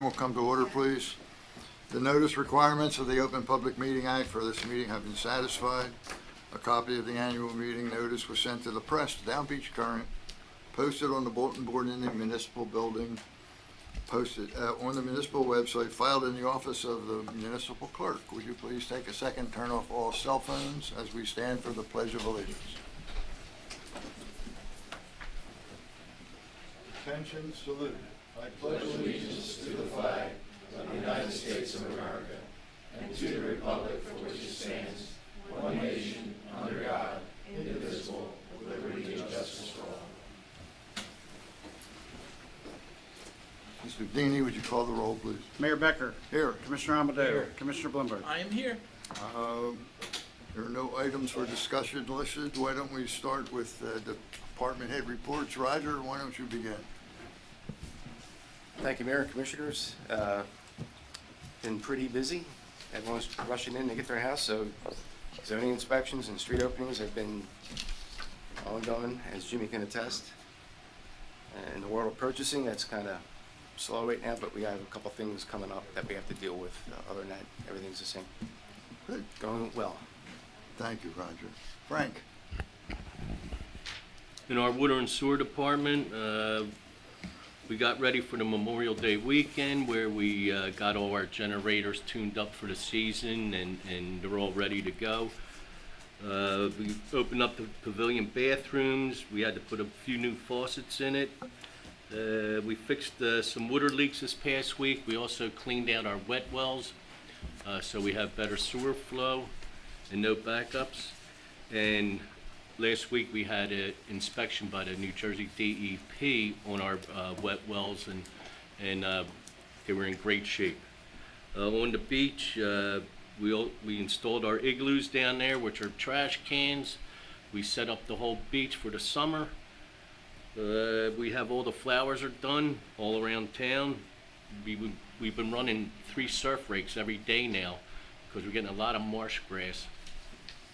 Will come to order, please. The notice requirements of the Open Public Meeting Act for this meeting have been satisfied. A copy of the annual meeting notice was sent to the press, Down Beach Current, posted on the bulletin board in the municipal building, posted on the municipal website, filed in the office of the municipal clerk. Would you please take a second, turn off all cell phones as we stand for the Pledge of Allegiance. Attention, salute. I pledge allegiance to the flag of the United States of America and to the republic for which it stands, one nation, under God, indivisible, with liberty and justice for all. Mr. Deeney, would you call the roll, please? Mayor Becker. Here. Commissioner Amadeo. Here. Commissioner Blumberg. I am here. There are no items for discussion listed. Why don't we start with the department head reports? Roger, why don't you begin? Thank you, Mayor and Commissioners. Been pretty busy. Everyone's rushing in to get their house, so zoning inspections and street openings have been ongoing, as Jimmy can attest. In the world of purchasing, that's kind of slow right now, but we have a couple things coming up that we have to deal with. Other than that, everything's the same. Good. Going well. Thank you, Roger. Frank? In our water and sewer department, we got ready for the Memorial Day weekend where we got all our generators tuned up for the season and they're all ready to go. We opened up the pavilion bathrooms. We had to put a few new faucets in it. We fixed some water leaks this past week. We also cleaned out our wet wells so we have better sewer flow and no backups. And last week we had an inspection by the New Jersey DEP on our wet wells, and they were in great shape. On the beach, we installed our igloos down there, which are trash cans. We set up the whole beach for the summer. We have all the flowers are done all around town. We've been running 3 surf rakes every day now because we're getting a lot of marsh grass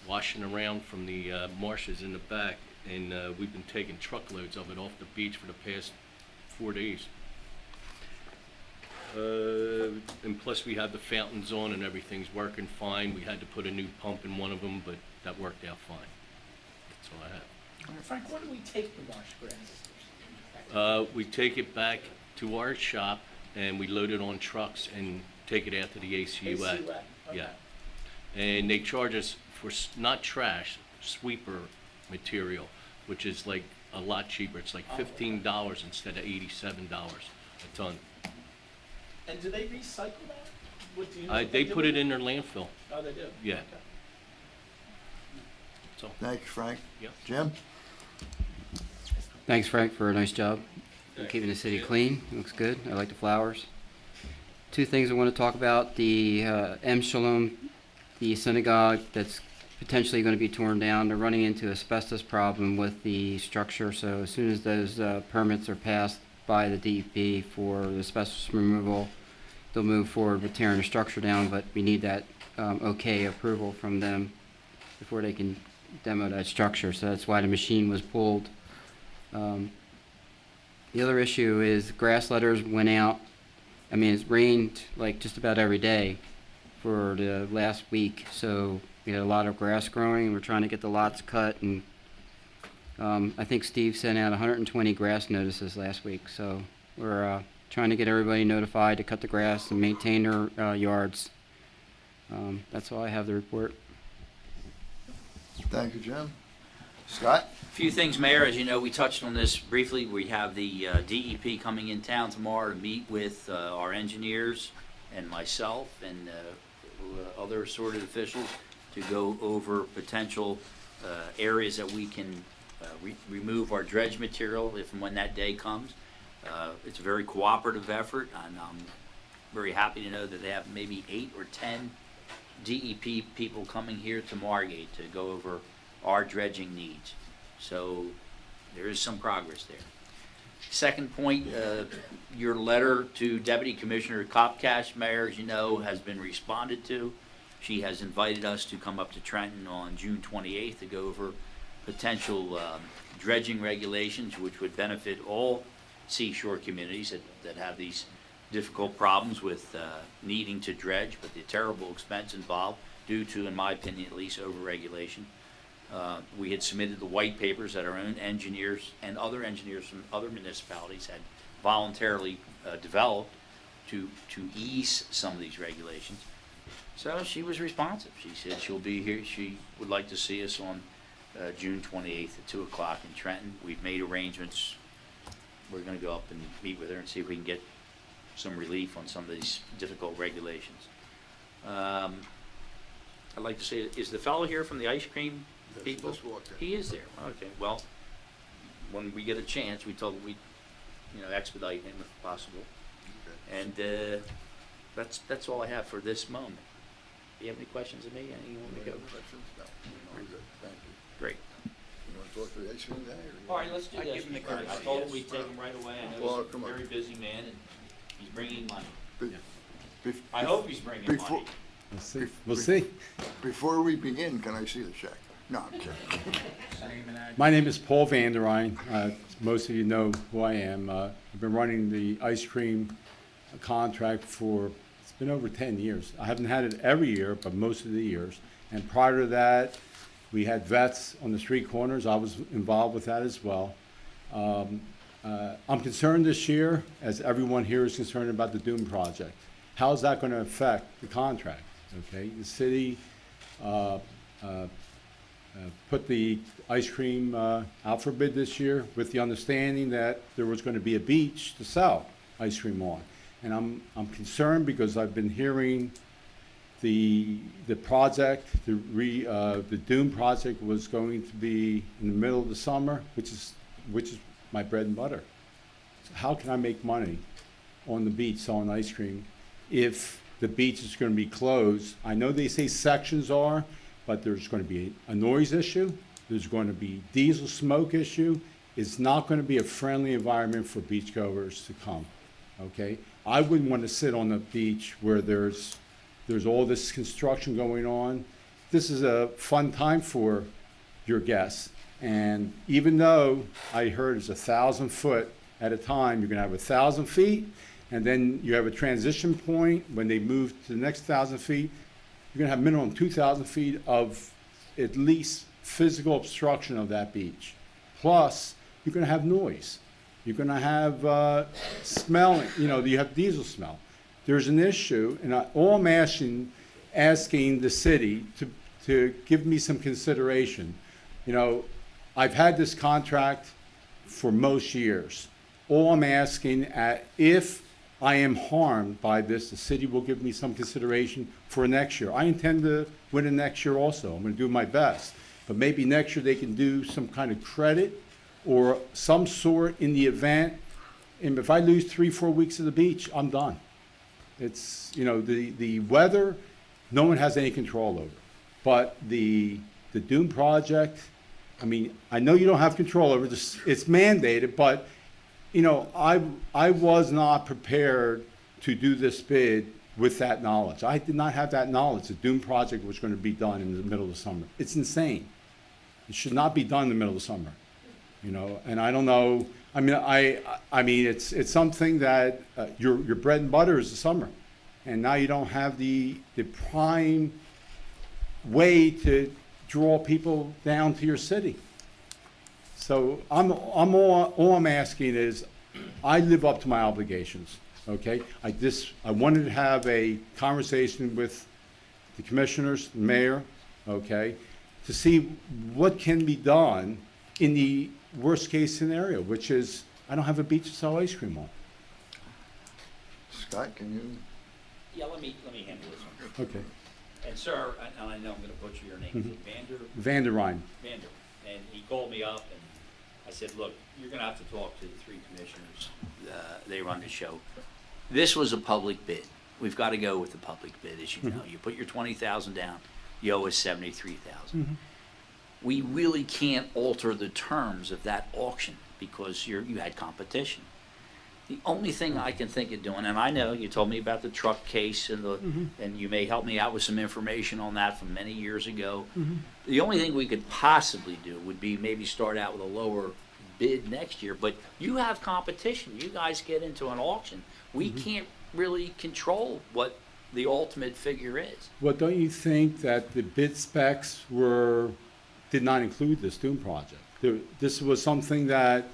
washing around from the marshes in the back, and we've been taking truckloads of it off the beach for the past 4 days. And plus we have the fountains on and everything's working fine. We had to put a new pump in one of them, but that worked out fine. That's all I have. Frank, where do we take the marsh grass? We take it back to our shop and we load it on trucks and take it out to the ACUA. Okay. Yeah. And they charge us for not trash, sweeper material, which is like a lot cheaper. It's like $15 instead of $87 a ton. And do they recycle that? What do you know They put it in their landfill. Oh, they do? Yeah. Okay. So, Thank you, Frank. yeah. Jim? Thanks, Frank, for a nice job keeping the city clean. It looks good. I like the flowers. 2 things I want to talk about. The M. Shalom, the synagogue that's potentially going to be torn down. They're running into asbestos problem with the structure, so as soon as those permits are passed by the DEP for the asbestos removal, they'll move forward with tearing the structure down, but we need that okay approval from them before they can demo that structure, so that's why the machine was pulled. The other issue is grass letters went out. I mean, it's rained like just about every day for the last week, so we had a lot of grass growing. We're trying to get the lots cut, and I think Steve sent out 120 grass notices last week, so we're trying to get everybody notified to cut the grass and maintain their yards. That's all I have to report. Thank you, Jim. Scott? A few things, Mayor. As you know, we touched on this briefly. We have the DEP coming in town tomorrow to meet with our engineers and myself and other assorted officials to go over potential areas that we can remove our dredge material if and when that day comes. It's a very cooperative effort, and I'm very happy to know that they have maybe 8 or 10 DEP people coming here to Margate to go over our dredging needs. So there is some progress there. Second point, your letter to Deputy Commissioner Kopkash, Mayor, as you know, has been responded to. She has invited us to come up to Trenton on June 28th to go over potential dredging regulations, which would benefit all seashore communities that have these difficult problems with needing to dredge, but the terrible expense involved due to, in my opinion at least, overregulation. We had submitted the white papers that our own engineers and other engineers from other municipalities had voluntarily developed to ease some of these regulations. So she was responsive. She said she'll be here. She would like to see us on June 28th at 2 o'clock in Trenton. We've made arrangements. We're going to go up and meet with her and see if we can get some relief on some of these difficult regulations. I'd like to say, is the fellow here from the ice cream people? Just walked in. He is there. Okay. Well, when we get a chance, we told him we'd, expedite him if possible. Okay. And that's all I have for this moment. Do you have any questions of me? Anything you want me to go? Questions? No, we're good, thank you. Great. You want to talk to the ice cream guy? All right, let's do I this. give him the I courtesy, told him yes. we'd take him right away. I know Well, he's come a on. very busy man, and he's bringing money. Bef- I hope he's bringing Before- money. We'll see. We'll see. Before we begin, can I see the check? No, I'm kidding. My name is Paul Vanderine. Most of you know who I am. I've been running the ice cream contract for, it's been over 10 years. I haven't had it every year, but most of the years. And prior to that, we had vets on the street corners. I was involved with that as well. I'm concerned this year, as everyone here is concerned about the Doom project. How's that going to affect the contract? Okay, the city put the ice cream out for bid this year with the understanding that there was going to be a beach to sell ice cream on. And I'm concerned because I've been hearing the project, the Doom project was going to be in the middle of the summer, which is my bread and butter. So how can I make money on the beach selling ice cream if the beach is going to be closed? I know they say sections are, but there's going to be a noise issue. There's going to be diesel smoke issue. It's not going to be a friendly environment for beachgoers to come, okay? I wouldn't want to sit on the beach where there's all this construction going on. This is a fun time for your guests. And even though I heard it's 1,000 foot at a time, you're going to have 1,000 feet, and then you have a transition point when they move to the next 1,000 feet. You're going to have minimum 2,000 feet of at least physical obstruction of that beach. Plus, you're going to have noise. You're going to have smelling. You have diesel smell. There's an issue, and all I'm asking the city to give me some consideration. I've had this contract for most years. All I'm asking, if I am harmed by this, the city will give me some consideration for next year. I intend to win it next year also. I'm going to do my best. But maybe next year they can do some kind of credit or some sort in the event. And if I lose 3-4 weeks of the beach, I'm done. It's, the weather, no one has any control over. But the Doom project, I know you don't have control over this. It's mandated, but I was not prepared to do this bid with that knowledge. I did not have that knowledge. The Doom project was going to be done in the middle of the summer. It's insane. It should not be done in the middle of the summer. And I don't know. It's something that your bread and butter is the summer, and now you don't have the prime way to draw people down to your city. So all I'm asking is, I live up to my obligations, okay? I wanted to have a conversation with the commissioners, the mayor, okay, to see what can be done in the worst case scenario, which is I don't have a beach to sell ice cream on. Scott, can you? Yeah, let me handle this one. Okay. And sir, and I know I'm going to butcher your name, Vander Rijn. Vander, and he called me up and I said, look, you're going to have to talk to the 3 commissioners. They run the show. This was a public bid. We've got to go with the public bid, as you know. You put your $20,000 down, you owe us $73,000. We really can't alter the terms of that auction because you had competition. The only thing I can think of doing, and I know you told me about the truck case and and you may help me out with some information on that from many years ago. The only thing we could possibly do would be maybe start out with a lower bid next year, but you have competition. You guys get into an auction. We can't really control what the ultimate figure is. Well, don't you think that the bid specs did not include this dune project? This was something that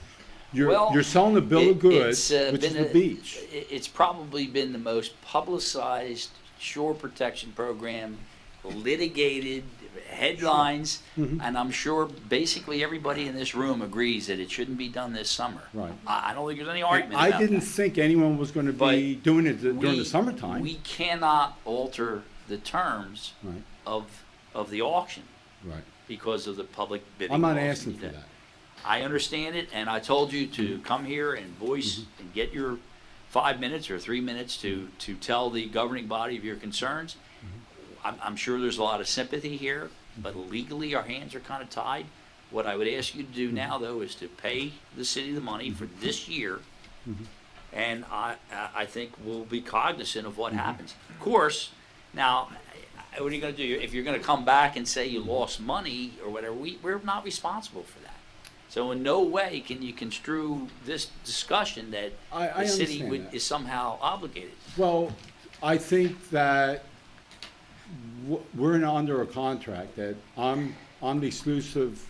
Well, you're selling a bill of goods, which is been the beach. It's probably been the most publicized shore protection program, litigated, headlines, and I'm sure basically everybody in this room agrees that it shouldn't be done this summer. Right. I don't think there's any argument I about didn't that. think anyone was going to be But doing it during We- the summertime. We cannot alter the terms Right, of the auction right. because of the public bidding. I'm not laws asking and for that. I understand it, and I told you to come here and voice and get your 5 minutes or 3 minutes to tell the governing body of your concerns. I'm sure there's a lot of sympathy here, but legally our hands are kind of tied. What I would ask you to do now, though, is to pay the city the money for this year, and I think we'll be cognizant of what happens. Of course, now, what are you going to do? If you're going to come back and say you lost money or whatever, we're not responsible for that. So in no way can you construe this discussion that I the city understand that. is somehow obligated. Well, I think that we're under a contract that I'm the exclusive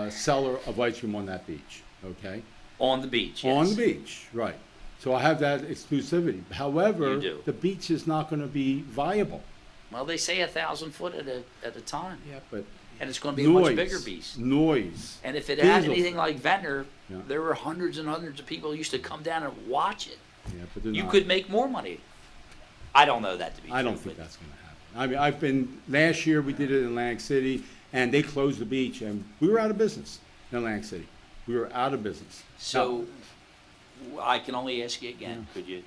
seller of ice cream on that beach, okay? On the beach, yes. On the beach, right. So I have that exclusivity. However, You do. the beach is not going to be viable. Well, they say 1,000 foot at a time, Yeah, but and it's going to be a much bigger beast. Noise. And if it had Diesel. anything like Ventnor, Yeah. there were hundreds and hundreds of people who used to come down and watch it. Yeah, but they're You not. could make more money. I don't know that to be true. I don't think but- that's going to happen. I mean, last year we did it in Atlantic City, and they closed the beach, and we were out of business in Atlantic City. We were out of business. So, I can only ask you again, could you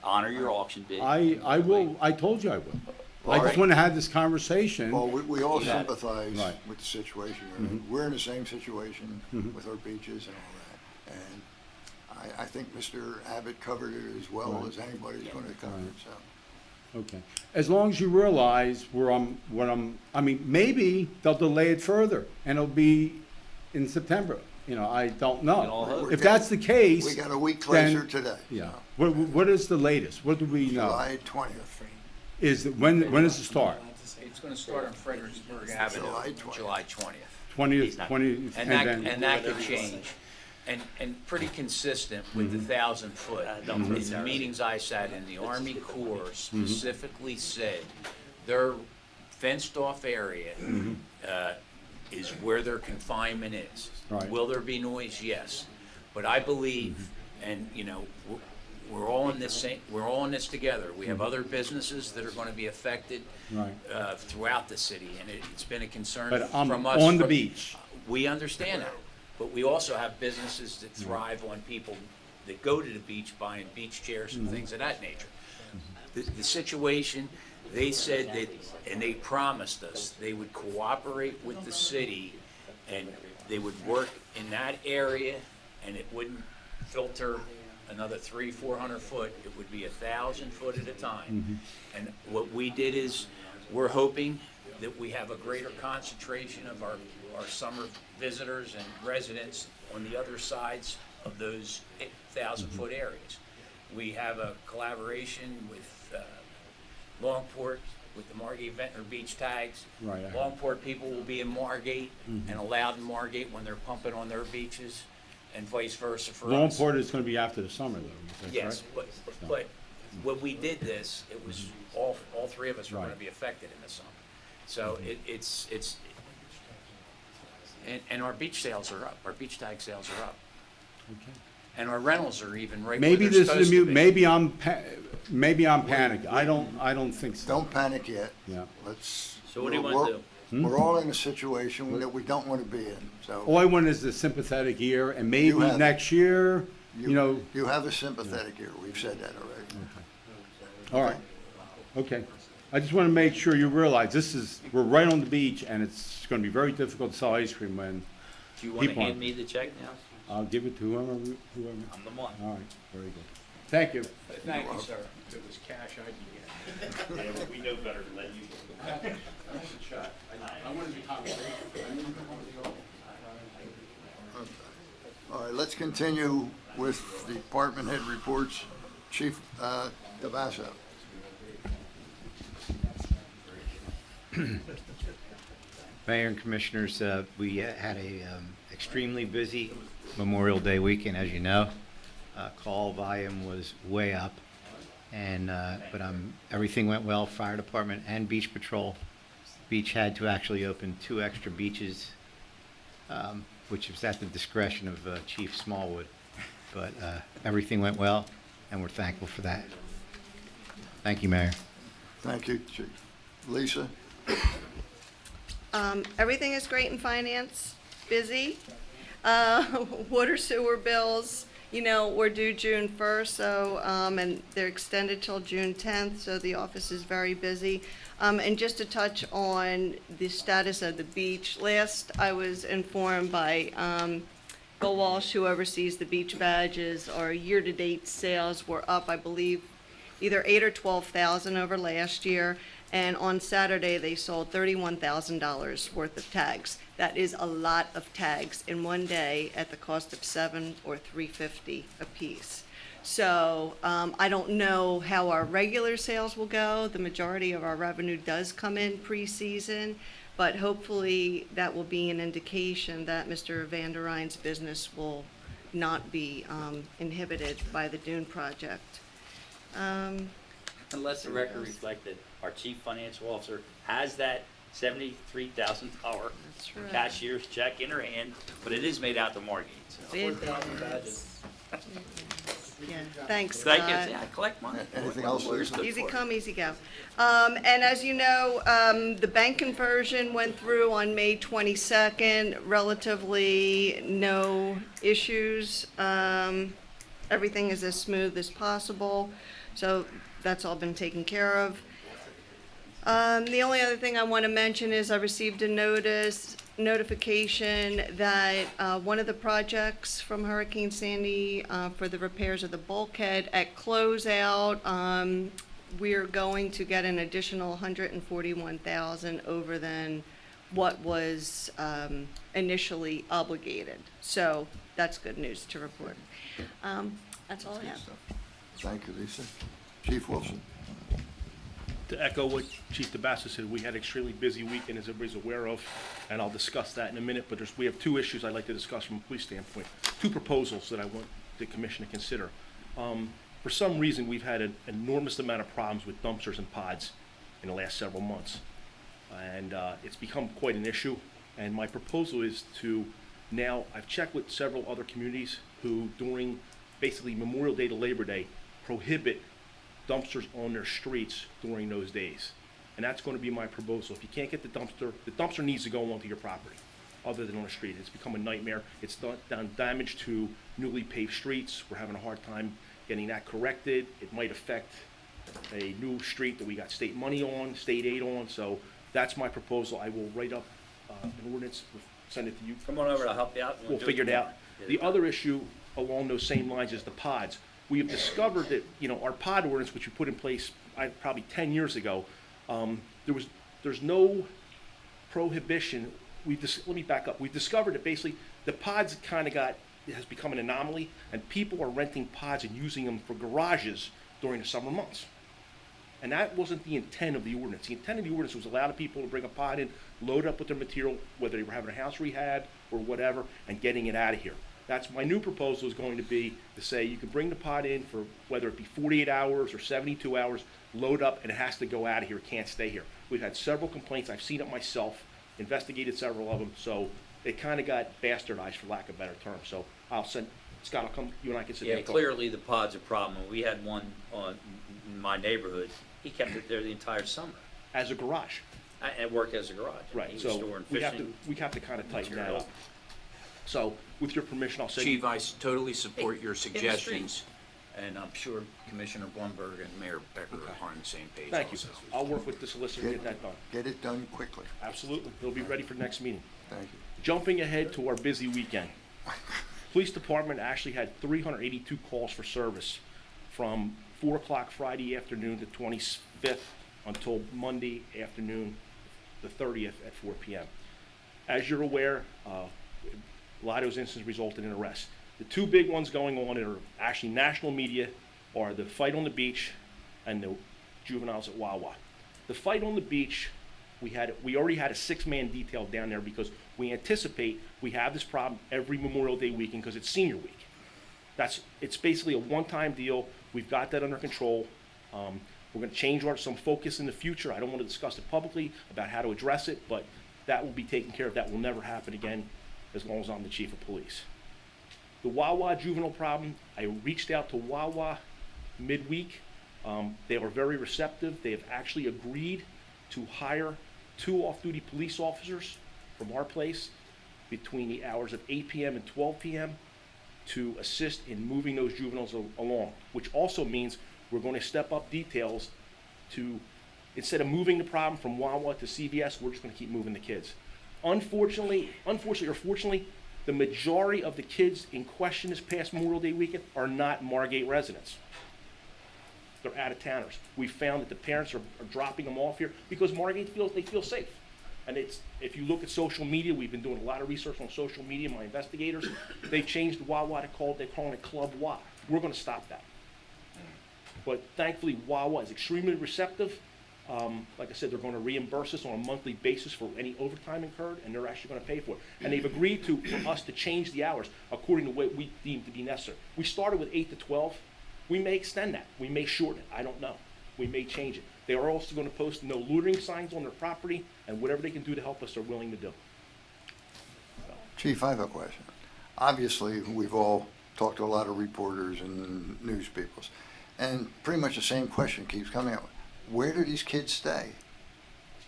honor your auction bid? I will, I told you I will. I All just right. want to have this conversation. Well, we all Yeah. sympathize Right. with the situation. We're in the same situation with our beaches and all that. And I think Mr. Abbott covered it as well Right. as anybody's going to cover it, so. Okay. As long as you realize I mean, maybe they'll delay it further, and it'll be in September. I don't We can all know. hope. If that's the case. We got a week then- closer today. Yeah. What is the latest? What do we know? July 20th. When does it start? It's gonna start on Fredericksburg Avenue, July 20th. July 20th. 20th, not- 20th, And that could change. And pretty consistent with the 1,000 foot. In the meetings I sat in, the Army Corps specifically said their fenced off area is where their confinement is. Right. Will there be noise? Yes. But I believe, and we're all in this together. We have other businesses that are gonna be affected Right. throughout the city, and it's been a concern But from us. on the beach. We understand that, but we also have businesses that thrive on people that go to the beach buying beach chairs and things of that nature. The situation, they said that, and they promised us, they would cooperate with the city and they would work in that area and it wouldn't filter another 300-400 foot, it would be 1,000 foot at a time. And what we did is, we're hoping that we have a greater concentration of our summer visitors and residents on the other sides of those 1,000 foot areas. We have a collaboration with Longport, with the Margate Ventnor beach tags. Right, I heard. Longport people will be in Margate and allowed in Margate when they're pumping on their beaches, and vice versa for us. Longport is going to be after the summer, though. Is that Yes, correct? but when we did this, it was all three of us were gonna Right. be affected in the summer. So it's, and our beach sales are up, our beach tag sales are up. Okay. And our rentals are even right where Maybe they're this supposed is to a be. maybe I'm panicked. I don't think so. Don't panic yet. Yeah. Let's. So what do you we're- want to do? We're all in a situation that we don't want to be in, so. All I want is a sympathetic year, and maybe You have it. next year, you know. You have a sympathetic ear. We've said that already. All right. Okay. I just want to make sure you realize we're right on the beach, and it's going to be very difficult to sell ice cream when Do you want to Keep on. hand me the check now? I'll give it to whoever. I'm the one. All right. Very good. Thank you. Thank you, sir. If it was cash, I'd be getting it. We know better than let you. All right, let's continue with the department head reports. Chief DeVasso. Mayor and Commissioners, we had a extremely busy Memorial Day weekend, as you know. Call volume was way up, and but everything went well. Fire department and beach patrol. Beach had to actually open 2 extra beaches, which was at the discretion of Chief Smallwood. But everything went well, and we're thankful for that. Thank you, Mayor. Thank you, Chief. Lisa? Everything is great in finance, busy. Water sewer bills, we're due June 1st, so, and they're extended till June 10th, so the office is very busy. And just to touch on the status of the beach, last I was informed by Bill Walsh, who oversees the beach badges, our year-to-date sales were up, I believe, either 8 or 12,000 over last year. And on Saturday, they sold $31,000 worth of tags. That is a lot of tags in one day at the cost of $7 or $3.50 a piece. So I don't know how our regular sales will go. The majority of our revenue does come in pre-season, but hopefully that will be an indication that Mr. Van der Ryn's business will not be inhibited by the Dune project. Unless the record reflects that our chief financial officer has that $73,000 That's right. cashier's check in her hand, but it is made out to Margate. So. It is. Yeah, thanks, Thank Scott. you. Yeah, I collect money. Anything else, Lisa? Easy come, easy go. And as you know, the bank conversion went through on May 22nd, relatively no issues. Everything is as smooth as possible, so that's all been taken care of. The only other thing I want to mention is I received a notification that one of the projects from Hurricane Sandy for the repairs of the bulkhead at closeout, we're going to get an additional $141,000 over than what was initially obligated. So that's good news to report. That's all I have. Thank you, Lisa. Chief Wilson? To echo what Chief DeBassa said, we had an extremely busy weekend, as everybody's aware of, and I'll discuss that in a minute, but we have 2 issues I'd like to discuss from a police standpoint. 2 proposals that I want the commission to consider. For some reason, we've had an enormous amount of problems with dumpsters and pods in the last several months, and it's become quite an issue, and my proposal is to now, I've checked with several other communities who during basically Memorial Day to Labor Day prohibit dumpsters on their streets during those days. And that's going to be my proposal. If you can't get the dumpster needs to go onto your property other than on the street. It's become a nightmare. It's done damage to newly paved streets. We're having a hard time getting that corrected. It might affect a new street that we got state money on, state aid on. So that's my proposal. I will write up an ordinance, send it to you. Come on over, I'll help you out. We'll figure it out. The other issue along those same lines is the pods. We have discovered that, our pod ordinance, which we put in place probably 10 years ago, there's no prohibition. Let me back up. We've discovered that basically the pods has become an anomaly, and people are renting pods and using them for garages during the summer months. And that wasn't the intent of the ordinance. The intent of the ordinance was allow the people to bring a pod in, load up with their material, whether they were having a house rehab or whatever, and getting it out of here. That's my new proposal is going to be to say you can bring the pod in for whether it be 48 hours or 72 hours, load up, and it has to go out of here. It can't stay here. We've had several complaints. I've seen it myself, investigated several of them. So it kind of got bastardized, for lack of a better term. So I'll send Scott. I'll come. You and I can sit Yeah, down. clearly the pod's a problem. We had one in my neighborhood. He kept it there the entire summer. As a garage. It worked as a garage. Right. He was So storing we have fishing to kind of tighten that material. up. So with your permission, I'll send Chief, you. I totally support your In the street. suggestions, and I'm sure Commissioner Blumberg and Mayor Becker are on the same page. Thank you. also. I'll work with the solicitor to get that done. Get it done quickly. Absolutely. It'll be ready for next meeting. Thank you. Jumping ahead to our busy weekend. Police Department actually had 382 calls for service from 4 o'clock Friday afternoon, the 25th, until Monday afternoon, the 30th at 4 p.m. As you're aware, a lot of those incidents resulted in arrests. The 2 big ones going on are actually national media are the fight on the beach and the juveniles at Wawa. The fight on the beach, we already had a 6-man detail down there because we anticipate we have this problem every Memorial Day weekend because it's senior week. It's basically a one-time deal. We've got that under control. We're going to change some focus in the future. I don't want to discuss it publicly about how to address it, but that will be taken care of. That will never happen again as long as I'm the chief of police. The Wawa juvenile problem, I reached out to Wawa midweek. They were very receptive. They have actually agreed to hire 2 off-duty police officers from our place between the hours of 8 p.m. and 12 p.m. to assist in moving those juveniles along, which also means we're going to step up details to, instead of moving the problem from Wawa to CVS, we're just going to keep moving the kids. Unfortunately or fortunately, the majority of the kids in question this past Memorial Day weekend are not Margate residents. They're out-of-towners. We found that the parents are dropping them off here because Margate they feel safe. And if you look at social media, we've been doing a lot of research on social media, my investigators, they've changed Wawa they're calling it Club Wa. We're going to stop that. But thankfully, Wawa is extremely receptive. Like I said, they're going to reimburse us on a monthly basis for any overtime incurred, and they're actually going to pay for it. And they've agreed for us to change the hours according to what we deem to be necessary. We started with 8 to 12. We may extend that. We may shorten it. I don't know. We may change it. They are also going to post no loitering signs on their property, and whatever they can do to help us, they're willing to do. Chief, I have a question. Obviously, we've all talked to a lot of reporters and news people, and pretty much the same question keeps coming up. Where do these kids stay?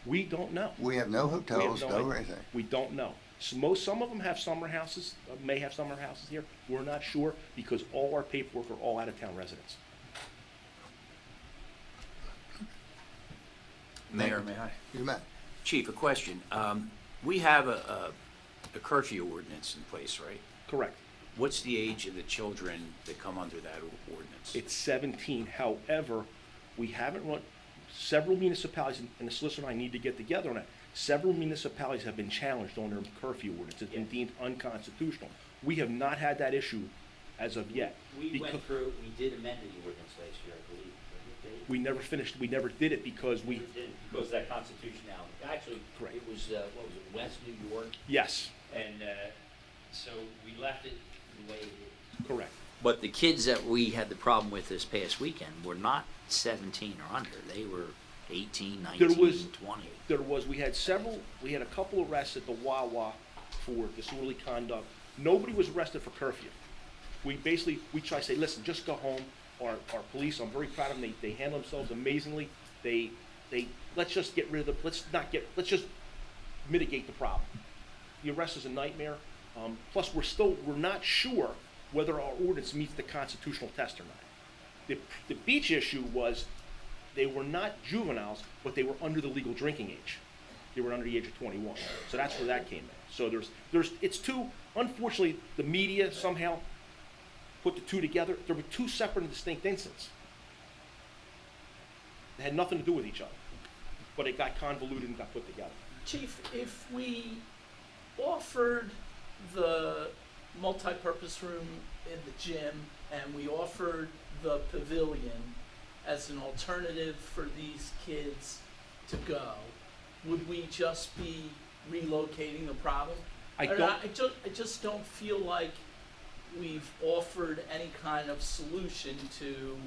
We don't know. We have no hotels, We have no idea. anything. We don't know. Some of them have summer houses, may have summer houses here. We're not sure because all our paperwork are all out-of-town residents. Mayor, may I? You met. Chief, a question. We have a curfew ordinance in place, right? Correct. What's the age of the children that come under that ordinance? It's 17. However, we haven't run, several municipalities, and the solicitor and I need to get together on that. Several municipalities have been challenged on their curfew ordinance. It's been deemed unconstitutional. We have not had that issue as of yet. We because went through, we did amend the ordinance last year, I believe. we never finished, we never did it because we, Because of that constitutionality. Actually, Correct. it was, what was it, West New York? yes, And so we left it the way it is. correct. But the kids that we had the problem with this past weekend were not 17 or under. They were 18, 19, 20. We had a couple arrests at the Wawa for disorderly conduct. Nobody was arrested for curfew. We try to say, listen, just go home. Our police, I'm very proud of them. They handle themselves amazingly. Let's just get rid of let's just mitigate the problem. The arrest is a nightmare. Plus, we're not sure whether our ordinance meets the constitutional test or not. The beach issue was they were not juveniles, but they were under the legal drinking age. They were under the age of 21. So that's where that came in. So unfortunately, the media somehow put the two together. There were two separate and distinct incidents. They had nothing to do with each other, but it got convoluted and got put together. Chief, if we offered the multi-purpose room in the gym and we offered the pavilion as an alternative for these kids to go, would we just be relocating the problem? I just don't feel like we've offered any kind of solution to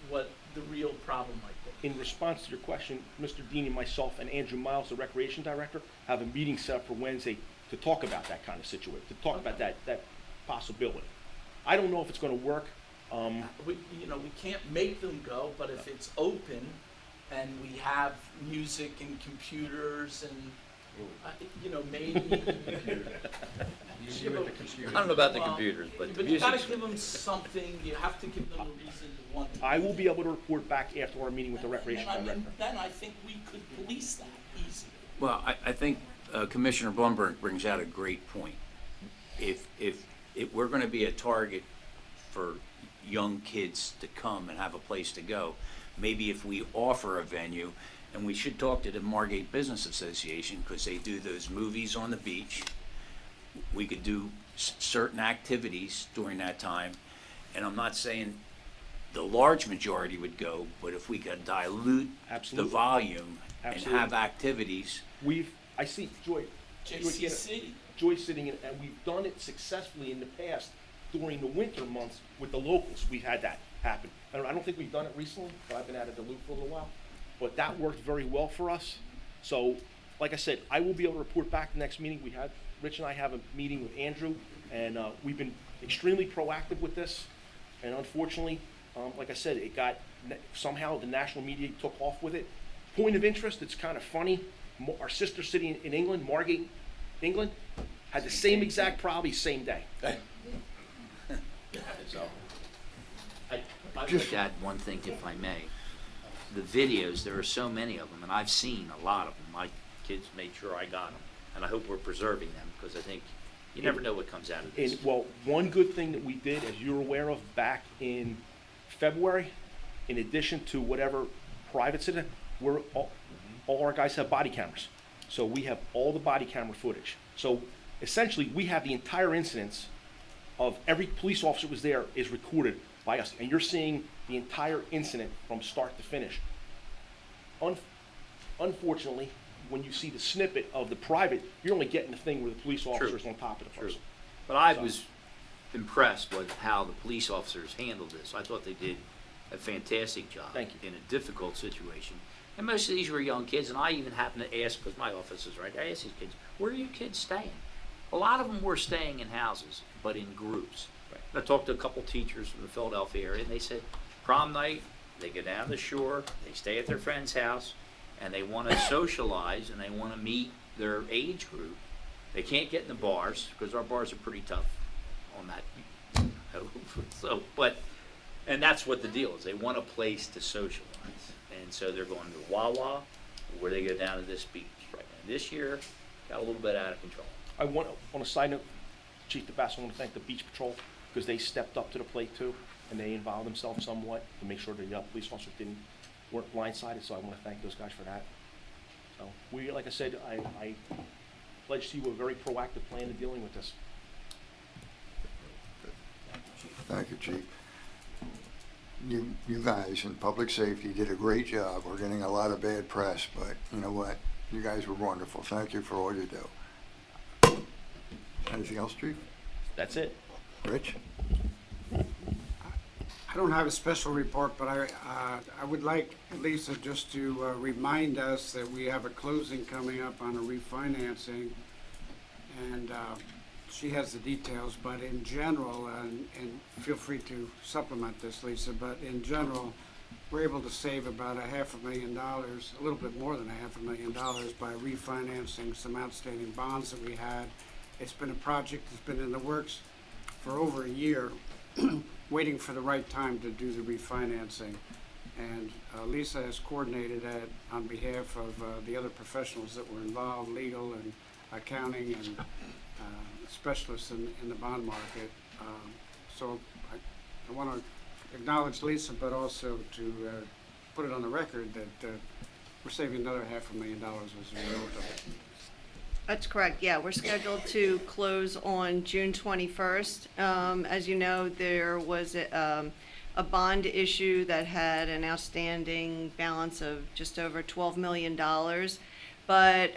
what the real problem might be. In response to your question, Mr. Dean and myself and Andrew Miles, the recreation director, have a meeting set up for Wednesday to talk about that kind of situation, to talk about that possibility. I don't know if it's going to work. We can't make them go, but if it's open and we have music and computers and, maybe. I don't know about the computers, but the But you gotta music's... give them something, you have to give them a reason to want to. I will be able to report back after our meeting with the recreation director. Then I think we could police that easily. Well, I think Commissioner Blumberg brings out a great point. If we're going to be a target for young kids to come and have a place to go, maybe if we offer a venue, and we should talk to the Margate Business Association because they do those movies on the beach. We could do certain activities during that time, and I'm not saying the large majority would go, but if we could dilute the Absolutely. volume and Absolutely. have activities. I see Joy sitting in, and we've done it successfully in the past during the winter months with the locals. We've had that happen. I don't think we've done it recently, but I've been out of the loop for a little while. But that worked very well for us. So, like I said, I will be able to report back the next meeting. Rich and I have a meeting with Andrew, and we've been extremely proactive with this. And unfortunately, like I said, somehow the national media took off with it. Point of interest, it's kind of funny. Our sister city in England, Margate, England, had the same exact problem, same day. So, I'd like to add one thing, if I may. The videos, there are so many of them, and I've seen a lot of them. My kids made sure I got them, and I hope we're preserving them, because I think you never know what comes out of this. Well, one good thing that we did, as you're aware of, back in February, in addition to whatever private citizen, all our guys have body cameras. So we have all the body camera footage. So essentially, we have the entire incidents of every police officer that was there is recorded by us. And you're seeing the entire incident from start to finish. Unfortunately, when you see the snippet of the private, you're only getting the thing where the police officer's on top of the person. But I was impressed with how the police officers handled this. I thought they did a fantastic job. Thank you. In a difficult situation. And most of these were young kids, and I even happened to ask, because my office is right, I asked these kids, where are you kids staying? A lot of them were staying in houses, but in groups. Right. I talked to a couple teachers from the Philadelphia area, and they said, prom night, they go down to the shore, they stay at their friend's house, and they want to socialize, and they want to meet their age group. They can't get in the bars, because our bars are pretty tough on that. And that's what the deal is. They want a place to socialize. And so they're going to Wawa, where they go down to this beach. Right. And this year, got a little bit out of control. On a side note, Chief DeBasso, I want to thank the Beach Patrol, because they stepped up to the plate too, and they involved themselves somewhat to make sure the police officers weren't blindsided, so I want to thank those guys for that. So like I said, I pledge to you a very proactive plan in dealing with this. Thank you, Chief. You guys in public safety did a great job. We're getting a lot of bad press, but you know what? You guys were wonderful. Thank you for all you do. Anything else, Chief? That's it. Rich? I don't have a special report, but I would like Lisa just to remind us that we have a closing coming up on a refinancing, and she has the details, but in general, and feel free to supplement this, Lisa, but in general, we're able to save about $500,000, a little bit more than $500,000 by refinancing some outstanding bonds that we had. It's been a project that's been in the works for over a year, waiting for the right time to do the refinancing. And Lisa has coordinated that on behalf of the other professionals that were involved, legal and accounting and specialists in the bond market. So I want to acknowledge Lisa, but also to put it on the record that we're saving another $500,000 as a result of it. That's correct, yeah, we're scheduled to close on June 21st. As you know, there was a bond issue that had an outstanding balance of just over $12 million, but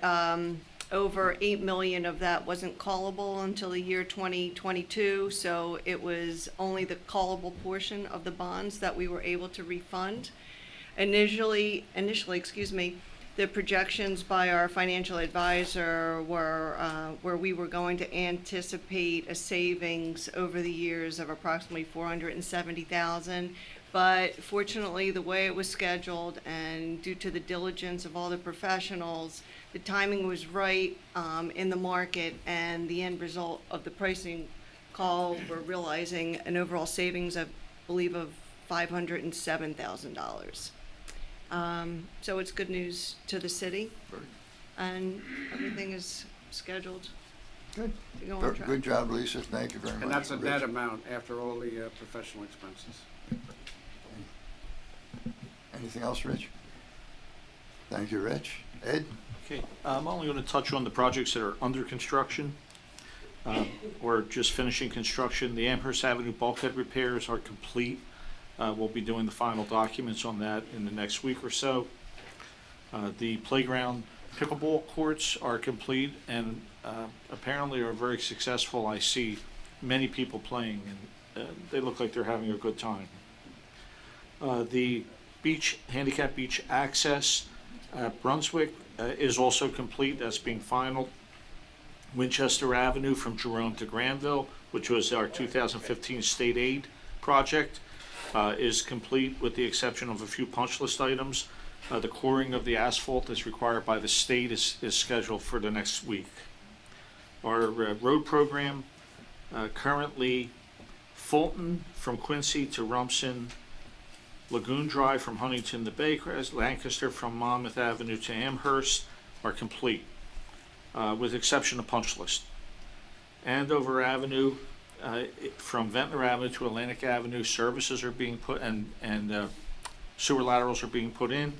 over $8 million of that wasn't callable until the year 2022, so it was only the callable portion of the bonds that we were able to refund. Initially, the projections by our financial advisor were where we were going to anticipate a savings over the years of approximately $470,000. But fortunately, the way it was scheduled and due to the diligence of all the professionals, the timing was right in the market, and the end result of the pricing call, we're realizing an overall savings, I believe, of $507,000. So it's good news to the city, and everything is scheduled Good. to go on track. Good job, Lisa. Thank you very much. And that's a Rich. net amount after all the professional expenses. Anything else, Rich? Thank you, Rich. Ed? Okay, I'm only going to touch on the projects that are under construction or just finishing construction. The Amherst Avenue bulkhead repairs are complete. We'll be doing the final documents on that in the next week or so. The playground pickleball courts are complete and apparently are very successful. I see many people playing, and they look like they're having a good time. The handicap beach access at Brunswick is also complete. That's being final. Winchester Avenue from Jerome to Granville, which was our 2015 state aid project, is complete with the exception of a few punch list items. The coring of the asphalt that's required by the state is scheduled for the next week. Our road program, currently Fulton from Quincy to Rumson, Lagoon Drive from Huntington to Baycrest, Lancaster from Monmouth Avenue to Amherst are complete, with exception of punch list. Andover Avenue, from Ventnor Avenue to Atlantic Avenue, services are being put and sewer laterals are being put in.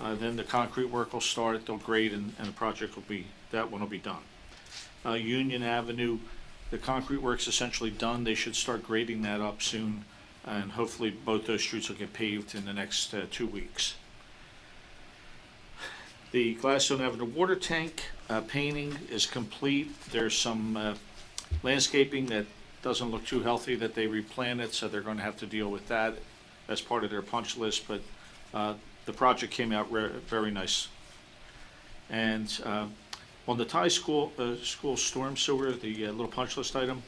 Then the concrete work will start, they'll grade, and the project will be, that one will be done. Union Avenue, the concrete work's essentially done. They should start grading that up soon, and hopefully both those streets will get paved in the next 2 weeks. The Gladstone Avenue water tank painting is complete. There's some landscaping that doesn't look too healthy that they replanted, so they're going to have to deal with that as part of their punch list, but the project came out very nice. And on the Thai school storm sewer, the little punch list item,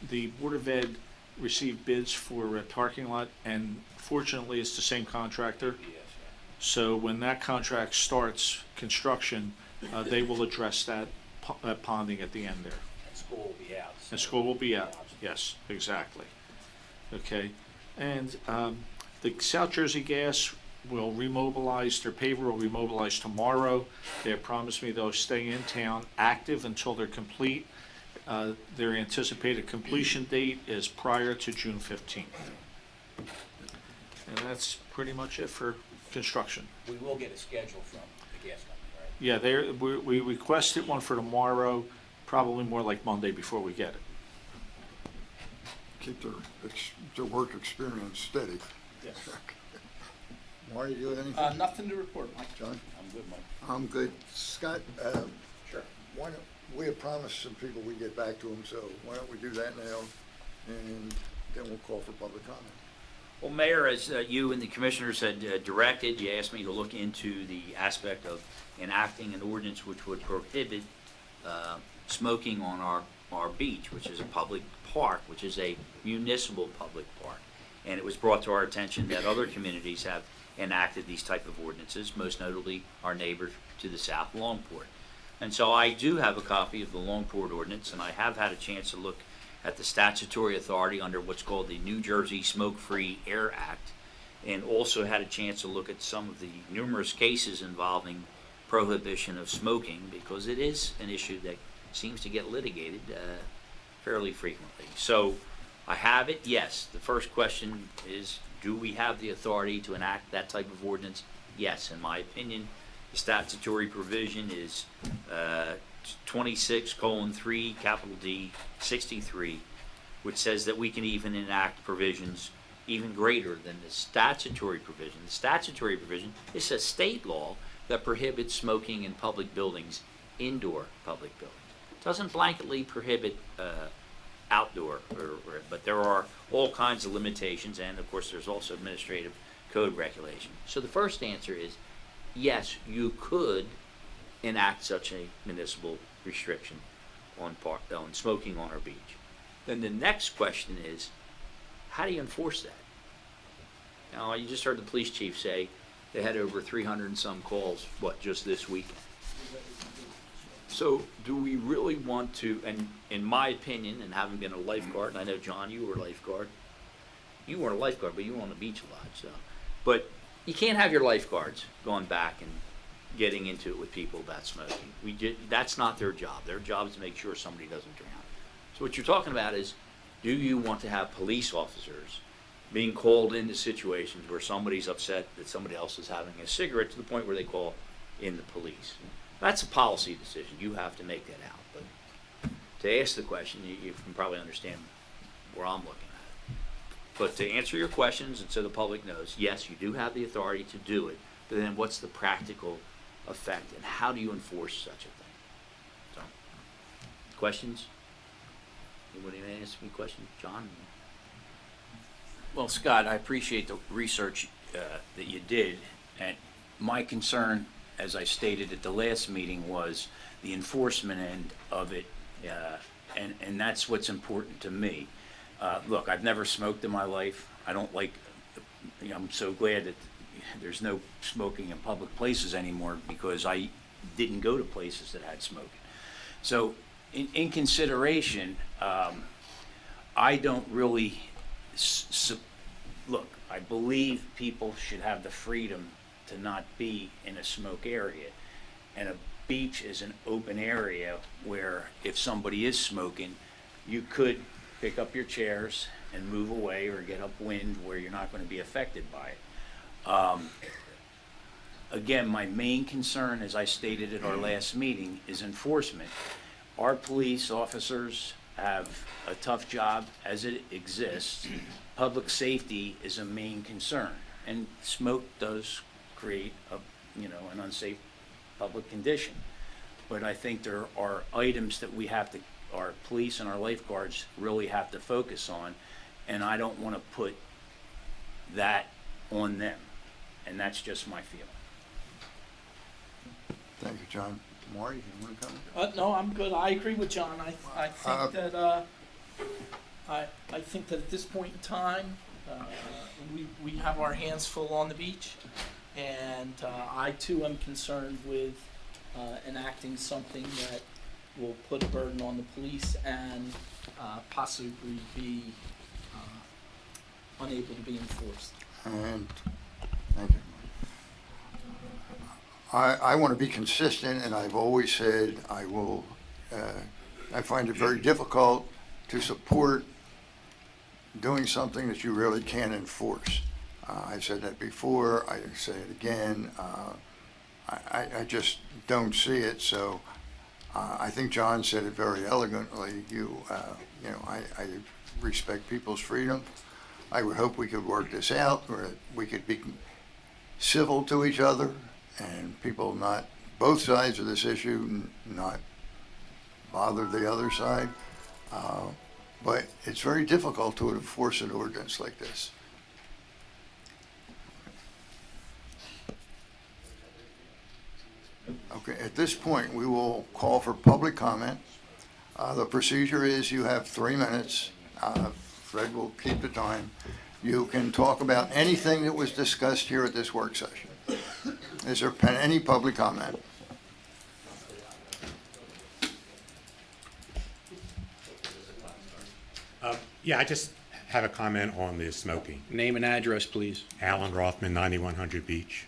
the Board of Ed received bids for a parking lot, and fortunately it's the same contractor. So when that contract starts construction, they will address that ponding at the end there. And school will be out. And school will be out, yes, exactly. Okay, and the South Jersey Gas will remobilize, their paver will remobilize tomorrow. They have promised me they'll stay in town active until they're complete. Their anticipated completion date is prior to June 15th. And that's pretty much it for construction. We will get a schedule from the gas company, right? Yeah, we requested one for tomorrow, probably more like Monday before we get it. Keep their work experience steady. Yes. Marty, you have anything? Nothing to report, Mike. John? I'm good, Mike. I'm good. Scott, Sure. why don't, we have promised some people we get back to them, so why don't we do that now, and then we'll call for public comment. Well, Mayor, as you and the commissioners had directed, you asked me to look into the aspect of enacting an ordinance which would prohibit smoking on our beach, which is a public park, which is a municipal public park. And it was brought to our attention that other communities have enacted these type of ordinances, most notably our neighbor to the south, Longport. And so I do have a copy of the Longport ordinance, and I have had a chance to look at the statutory authority under what's called the New Jersey Smoke-Free Air Act, and also had a chance to look at some of the numerous cases involving prohibition of smoking, because it is an issue that seems to get litigated fairly frequently. So I have it, yes. The first question is, do we have the authority to enact that type of ordinance? Yes, in my opinion. The statutory provision is 26:3, capital D, 63, which says that we can even enact provisions even greater than the statutory provision. The statutory provision is a state law that prohibits smoking in public buildings, indoor public buildings. It doesn't blanketly prohibit outdoor, but there are all kinds of limitations, and of course there's also administrative code regulation. So the first answer is yes, you could enact such a municipal restriction on smoking on our beach. Then the next question is, how do you enforce that? Now, you just heard the police chief say they had over 300 and some calls, just this weekend. So do we really want to, and in my opinion, and having been a lifeguard, and I know, John, you were a lifeguard. You weren't a lifeguard, but you were on the beach a lot, so. But you can't have your lifeguards going back and getting into it with people about smoking. That's not their job. Their job is to make sure somebody doesn't drown. So what you're talking about is, do you want to have police officers being called into situations where somebody's upset that somebody else is having a cigarette to the point where they call in the police? That's a policy decision. You have to make that out. But to ask the question, you can probably understand where I'm looking at it. But to answer your questions and so the public knows, yes, you do have the authority to do it, but then what's the practical effect and how do you enforce such a thing? So, questions? Anybody want to ask me a question? John? Well, Scott, I appreciate the research that you did, and my concern, as I stated at the last meeting, was the enforcement end of it, and that's what's important to me. Look, I've never smoked in my life. I don't like, I'm so glad that there's no smoking in public places anymore because I didn't go to places that had smoking. So in consideration, I don't really, look, I believe people should have the freedom to not be in a smoke area. And a beach is an open area where if somebody is smoking, you could pick up your chairs and move away or get upwind where you're not going to be affected by it. Again, my main concern, as I stated at our last meeting, is enforcement. Our police officers have a tough job as it exists. Public safety is a main concern, and smoke does create an unsafe public condition. But I think there are items that our police and our lifeguards really have to focus on, and I don't want to put that on them, and that's just my feeling. Thank you, John. Maury, you want to comment? No, I'm good. I agree with John. I think that I think that at this point in time, we have our hands full on the beach, and I too am concerned with enacting something that will put a burden on the police and possibly be unable to be enforced. And thank you. I want to be consistent, and I've always said I will. I find it very difficult to support doing something that you really can't enforce. I've said that before. I say it again. I just don't see it. So I think John said it very elegantly. I respect people's freedom. I would hope we could work this out, where we could be civil to each other, and people not, both sides of this issue, not bother the other side. But it's very difficult to enforce an ordinance like this. Okay, at this point, we will call for public comment. The procedure is you have 3 minutes. Fred will keep the time. You can talk about anything that was discussed here at this work session. Is there any public comment? Yeah, I just have a comment on the smoking. Name and address, please. Alan Rothman, 9100 Beach.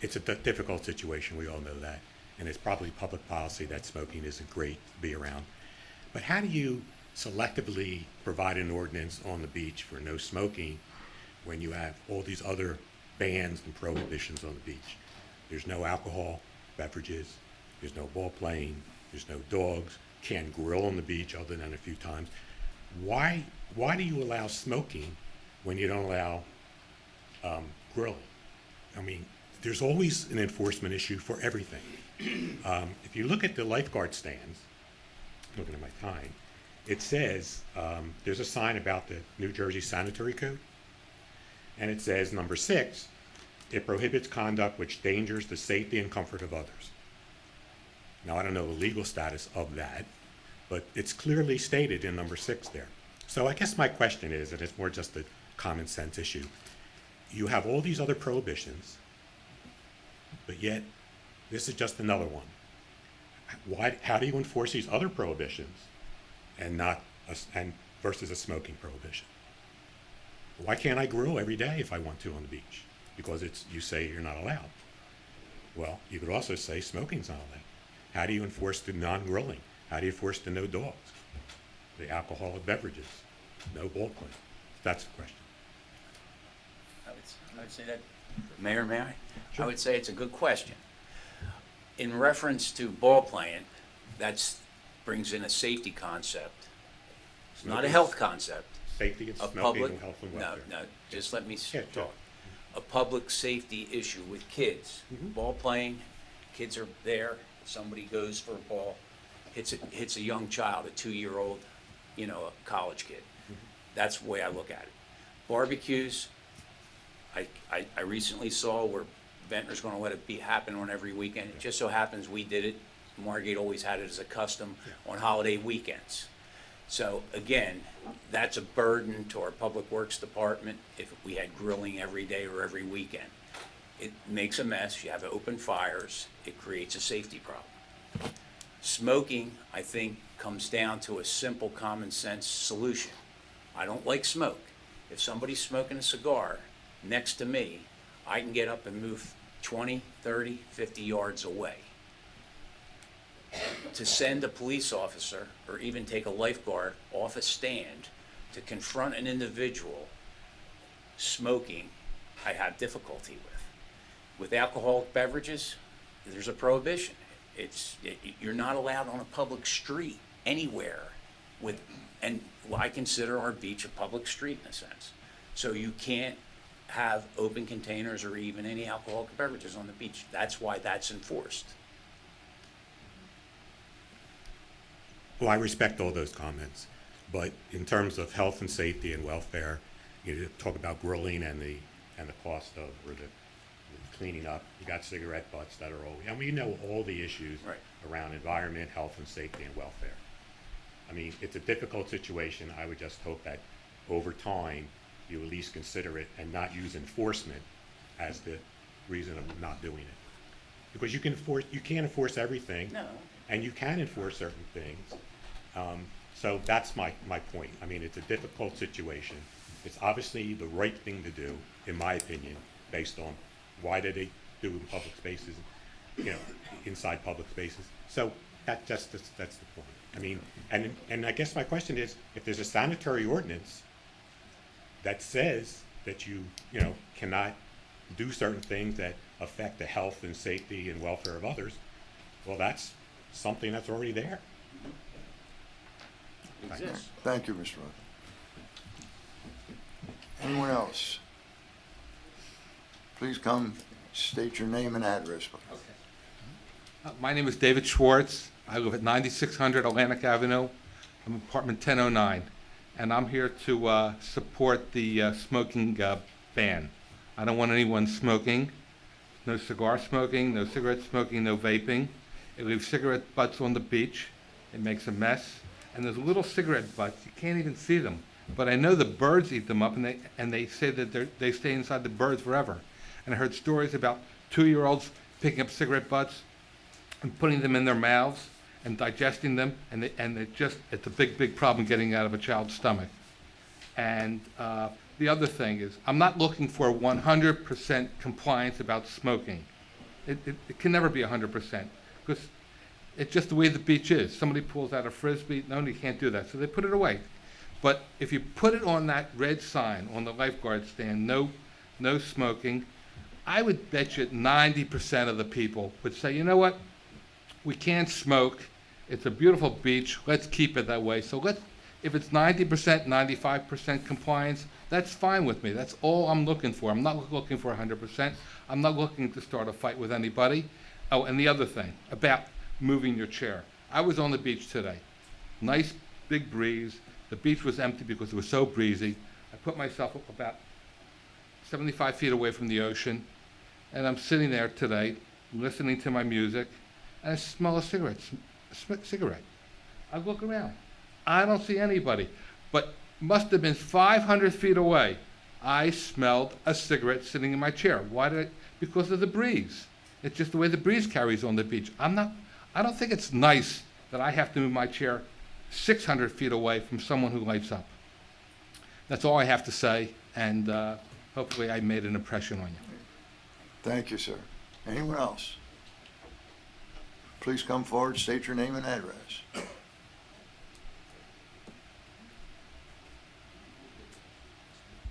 It's a difficult situation, we all know that, and it's probably public policy that smoking isn't great to be around. But how do you selectively provide an ordinance on the beach for no smoking when you have all these other bans and prohibitions on the beach? There's no alcohol beverages, there's no ball playing, there's no dogs, can't grill on the beach other than a few times. Why do you allow smoking when you don't allow grilling? I mean, there's always an enforcement issue for everything. If you look at the lifeguard stands, looking at my time, it says, there's a sign about the New Jersey Sanitary Code, and it says, number 6, it prohibits conduct which endangers the safety and comfort of others. Now, I don't know the legal status of that, but it's clearly stated in number 6 there. So I guess my question is, and it's more just a common sense issue, you have all these other prohibitions, but yet this is just another one. How do you enforce these other prohibitions and versus a smoking prohibition? Why can't I grill every day if I want to on the beach? Because you say you're not allowed. Well, you could also say smoking's not allowed. How do you enforce the non-grilling? How do you enforce the no dogs? The alcoholic beverages? No ball playing? That's the question. I would say that, Mayor, may I? Sure. I would say it's a good question. In reference to ball playing, that brings in a safety concept, not a health concept. safety and A smoking public, and health and no, welfare. no, just let me Yeah, talk. sure. A public safety issue with kids, ball playing, kids are there, somebody goes for a ball, hits a young child, a 2-year-old, you know, a college kid. That's the way I look at it. Barbecues, I recently saw where Ventnor's gonna let it happen on every weekend. It just so happens we did it, Margate always had it as a custom on holiday weekends. So again, that's a burden to our Public Works Department if we had grilling every day or every weekend. It makes a mess, you have open fires, it creates a safety problem. Smoking, I think, comes down to a simple common sense solution. I don't like smoke. If somebody's smoking a cigar next to me, I can get up and move 20, 30, 50 yards away. To send a police officer or even take a lifeguard off a stand to confront an individual smoking, I have difficulty with. With alcoholic beverages, there's a prohibition. You're not allowed on a public street anywhere and I consider our beach a public street in a sense. So you can't have open containers or even any alcoholic beverages on the beach. That's why that's enforced. Well, I respect all those comments, but in terms of health and safety and welfare, you talk about grilling and the cost of, or the cleaning up. You got cigarette butts that are all, and we know all the issues Right. around environment, health and safety and welfare. I mean, it's a difficult situation. I would just hope that over time, you at least consider it and not use enforcement as the reason of not doing it. Because you can't enforce everything. No. And you can enforce certain things. So that's my point. I mean, it's a difficult situation. It's obviously the right thing to do, in my opinion, based on why did they do in public spaces, you know, inside public spaces. So that's the point. I mean, and I guess my question is, if there's a sanitary ordinance that says that you know, cannot do certain things that affect the health and safety and welfare of others, well, that's something that's already there. Exists. Thank you, Mr. Rudd. Anyone else? Please come, state your name and address. My name is David Schwartz. I live at 9600 Atlantic Avenue. I'm apartment 1009, and I'm here to support the smoking ban. I don't want anyone smoking. No cigar smoking, no cigarette smoking, no vaping. It leaves cigarette butts on the beach. It makes a mess. And those little cigarette butts, you can't even see them. But I know the birds eat them up, and they say that they stay inside the birds forever. And I heard stories about 2-year-olds picking up cigarette butts and putting them in their mouths and digesting them, and it's a big problem getting out of a child's stomach. And the other thing is, I'm not looking for 100% compliance about smoking. It can never be 100%, because it's just the way the beach is. Somebody pulls out a Frisbee, no, you can't do that, so they put it away. But if you put it on that red sign on the lifeguard stand, no smoking, I would bet you 90% of the people would say, you know what, we can't smoke, it's a beautiful beach, let's keep it that way. So if it's 90%, 95% compliance, that's fine with me. That's all I'm looking for. I'm not looking for 100%. I'm not looking to start a fight with anybody. Oh, and the other thing about moving your chair. I was on the beach today. Nice big breeze. The beach was empty because it was so breezy. I put myself up about 75 feet away from the ocean, and I'm sitting there today listening to my music, and I smell a cigarette. I look around. I don't see anybody, but must have been 500 feet away. I smelled a cigarette sitting in my chair. Why because of the breeze. It's just the way the breeze carries on the beach. I don't think it's nice that I have to move my chair 600 feet away from someone who lights up. That's all I have to say, and hopefully I made an impression on you. Thank you, sir. Anyone else? Please come forward, state your name and address.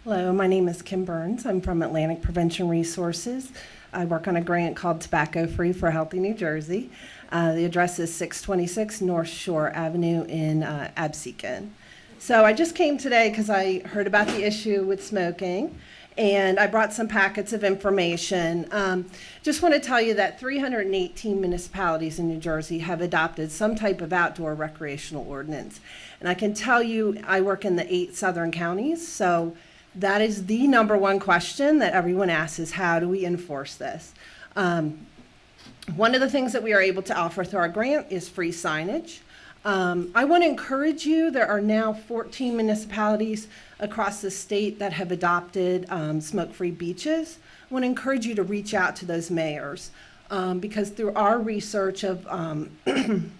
Hello, my name is Kim Burns. I'm from Atlantic Prevention Resources. I work on a grant called Tobacco Free for Healthy New Jersey. The address is 626 North Shore Avenue in Absecon. So I just came today because I heard about the issue with smoking, and I brought some packets of information. Just want to tell you that 318 municipalities in New Jersey have adopted some type of outdoor recreational ordinance. And I can tell you, I work in the 8 southern counties, so that is the number one question that everyone asks is, how do we enforce this? One of the things that we are able to offer through our grant is free signage. I want to encourage you, there are now 14 municipalities across the state that have adopted smoke-free beaches. I want to encourage you to reach out to those mayors because through our research of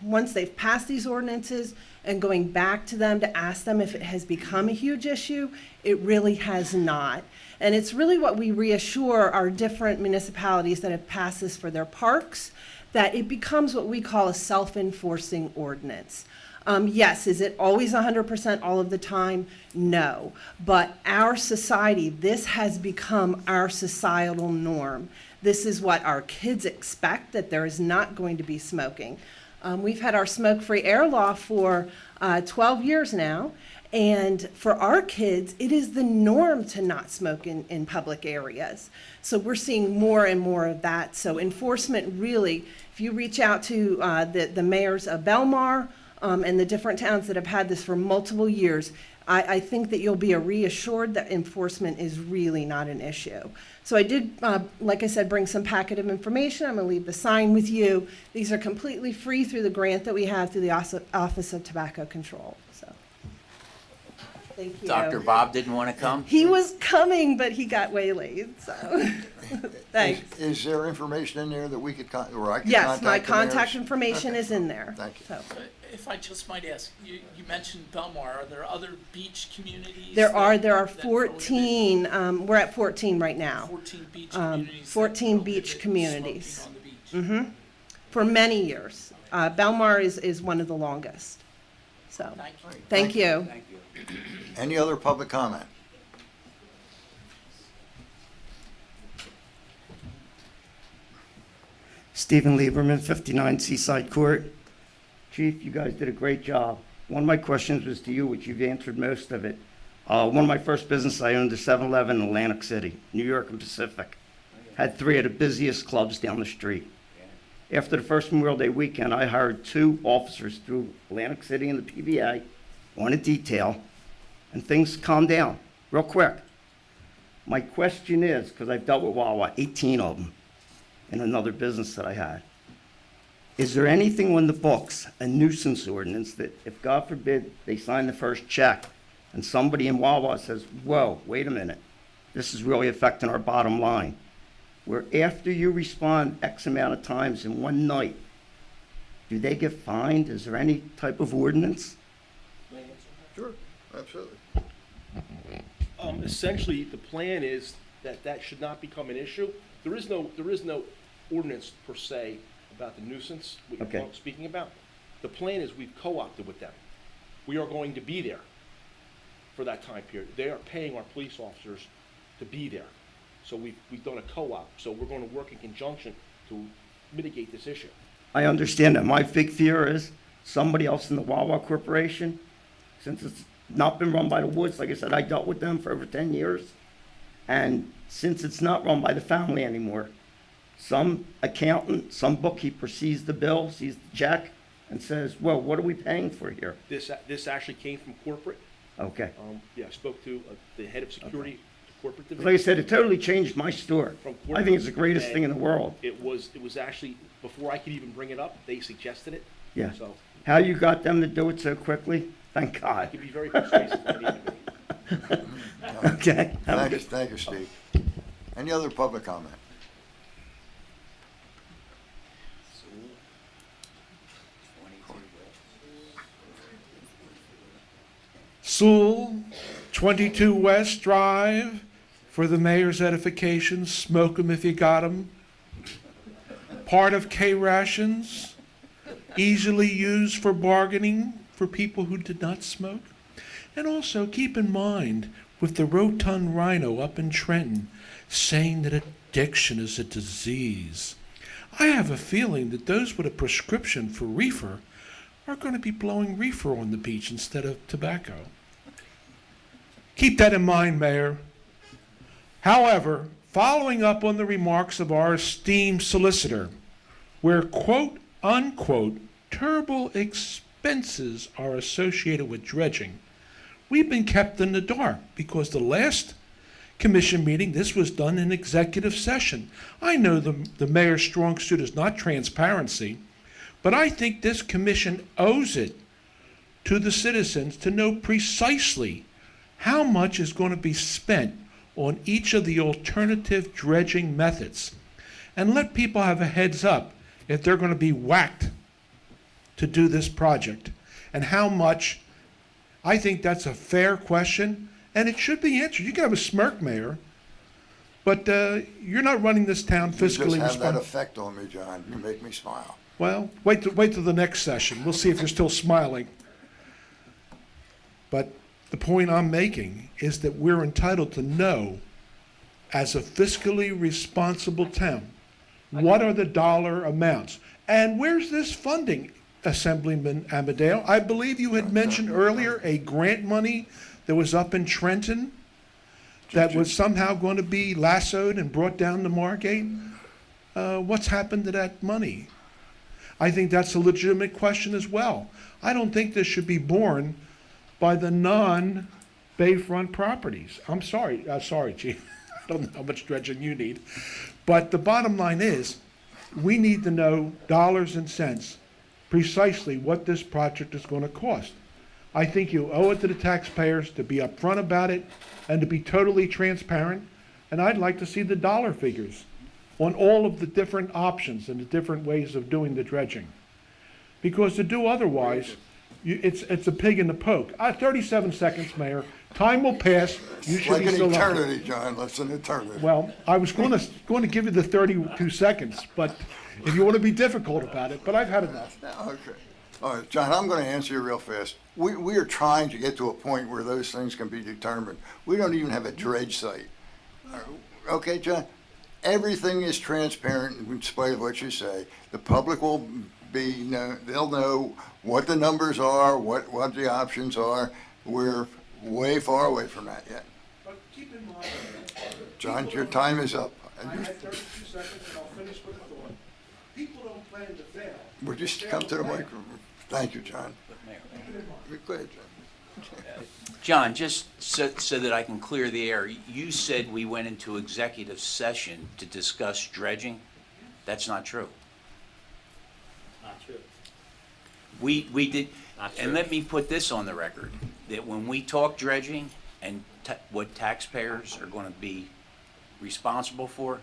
once they've passed these ordinances and going back to them to ask them if it has become a huge issue, it really has not. And it's really what we reassure our different municipalities that have passed this for their parks, that it becomes what we call a self-enforcing ordinance. Yes, is it always 100% all of the time? No. But our society, this has become our societal norm. This is what our kids expect, that there is not going to be smoking. We've had our smoke-free air law for 12 years now, and for our kids, it is the norm to not smoke in public areas. So we're seeing more and more of that. So enforcement really, if you reach out to the mayors of Belmar and the different towns that have had this for multiple years, I think that you'll be reassured that enforcement is really not an issue. So I did, like I said, bring some packet of information. I'm going to leave the sign with you. These are completely free through the grant that we have through the Office of Tobacco Control. So, thank you. Dr. Bob didn't want to come? He was coming, but he got waylaid, so thanks. Is there information in there that we could, or I could contact Yes, my the contact mayors? information is in there. Thank you. So. If I just might ask, you mentioned Belmar, are there other beach communities? There are that 14, we're at 14 right now. 14 beach communities. 14 beach communities. Smoking on the beach. For many years. Belmar is one of the longest. So, thank you. Thank you. Any other public comment? Stephen Lieberman, 59 Seaside Court. Chief, you guys did a great job. One of my questions was to you, which you've answered most of it. One of my first businesses, I owned a 7-Eleven in Atlantic City, New York and Pacific. Had 3 of the busiest clubs down the street. After the first Memorial Day weekend, I hired 2 officers through Atlantic City and the PBA on a detail, and things calmed down real quick. My question is, because I've dealt with Wawa, 18 of them, in another business that I had. Is there anything on the books, a nuisance ordinance, that if, God forbid, they sign the first check and somebody in Wawa says, whoa, wait a minute, this is really affecting our bottom line, where after you respond X amount of times in one night, do they get fined? Is there any type of ordinance? Sure, absolutely. Essentially, the plan is that that should not become an issue. There is no ordinance per se about the nuisance what you're speaking about. The plan is we've co-opted with them. We are going to be there for that time period. They are paying our police officers to be there. So we've done a co-op. So we're going to work in conjunction to mitigate this issue. I understand that. My big fear is somebody else in the Wawa Corporation, since it's not been run by the Woods, like I said, I dealt with them for over 10 years. And since it's not run by the family anymore, some accountant, some bookkeeper sees the bill, sees the check, and says, well, what are we paying for here? This actually came from corporate. Okay. Yeah, I spoke to the head of security, corporate division. Like I said, it totally changed my store. I think it's the greatest thing in the world. It was actually, before I could even bring it up, they suggested it. Yeah. So How you got them to do it so quickly? Thank God. I could be very persuasive if I needed to be. Okay. Thank you, Steve. Any other public comment? Sewell, 22 West Drive, for the mayor's edification, smoke 'em if you got 'em. Part of K-rations, easily used for bargaining for people who did not smoke. And also keep in mind, with the rotund rhino up in Trenton saying that addiction is a disease, I have a feeling that those with a prescription for reefer are going to be blowing reefer on the beach instead of tobacco. Keep that in mind, Mayor. However, following up on the remarks of our esteemed solicitor, where quote unquote terrible expenses are associated with dredging, we've been kept in the dark because the last commission meeting, this was done in executive session. I know the mayor's strong suit is not transparency, but I think this commission owes it to the citizens to know precisely how much is going to be spent on each of the alternative dredging methods, and let people have a heads up if they're going to be whacked to do this project, and how much. I think that's a fair question, and it should be answered. You can have a smirk, Mayor, but you're not running this town fiscally You just have that responsible. effect on me, John. You make me smile. Well, wait till the next session. We'll see if you're still smiling. But the point I'm making is that we're entitled to know, as a fiscally responsible town, what are the dollar amounts? And where's this funding, Assemblyman Amadeo? I believe you had mentioned earlier a grant money that was up in Trenton that was somehow going to be lassoed and brought down to Margate. What's happened to that money? I think that's a legitimate question as well. I don't think this should be borne by the non-bayfront properties. I'm sorry, Chief. I don't know how much dredging you need. But the bottom line is, we need to know dollars and cents precisely what this project is going to cost. I think you owe it to the taxpayers to be upfront about it and to be totally transparent. And I'd like to see the dollar figures on all of the different options and the different ways of doing the dredging. Because to do otherwise, it's a pig in the poke. 37 seconds, Mayor. Time will pass. You should Like be an still up there. eternity, John. That's an eternity. Well, I was going to give you the 32 seconds, but if you want to be difficult about it, but I've had enough. Okay. All right, John, I'm going to answer you real fast. We are trying to get to a point where those things can be determined. We don't even have a dredge site. Okay, John? Everything is transparent in spite of what you say. The public will they'll know what the numbers are, what the options are. We're way far away from that yet. But keep in mind, John, your time is up. I had 32 seconds and I'll finish with a thought. People don't plan to fail. Would you just come to the microphone? Thank you, John. Go ahead, John. John, just so that I can clear the air, you said we went into executive session to discuss dredging. That's not true. Not true. We did, Not and true. let me put this on the record, that when we talk dredging and what taxpayers are going to be responsible for,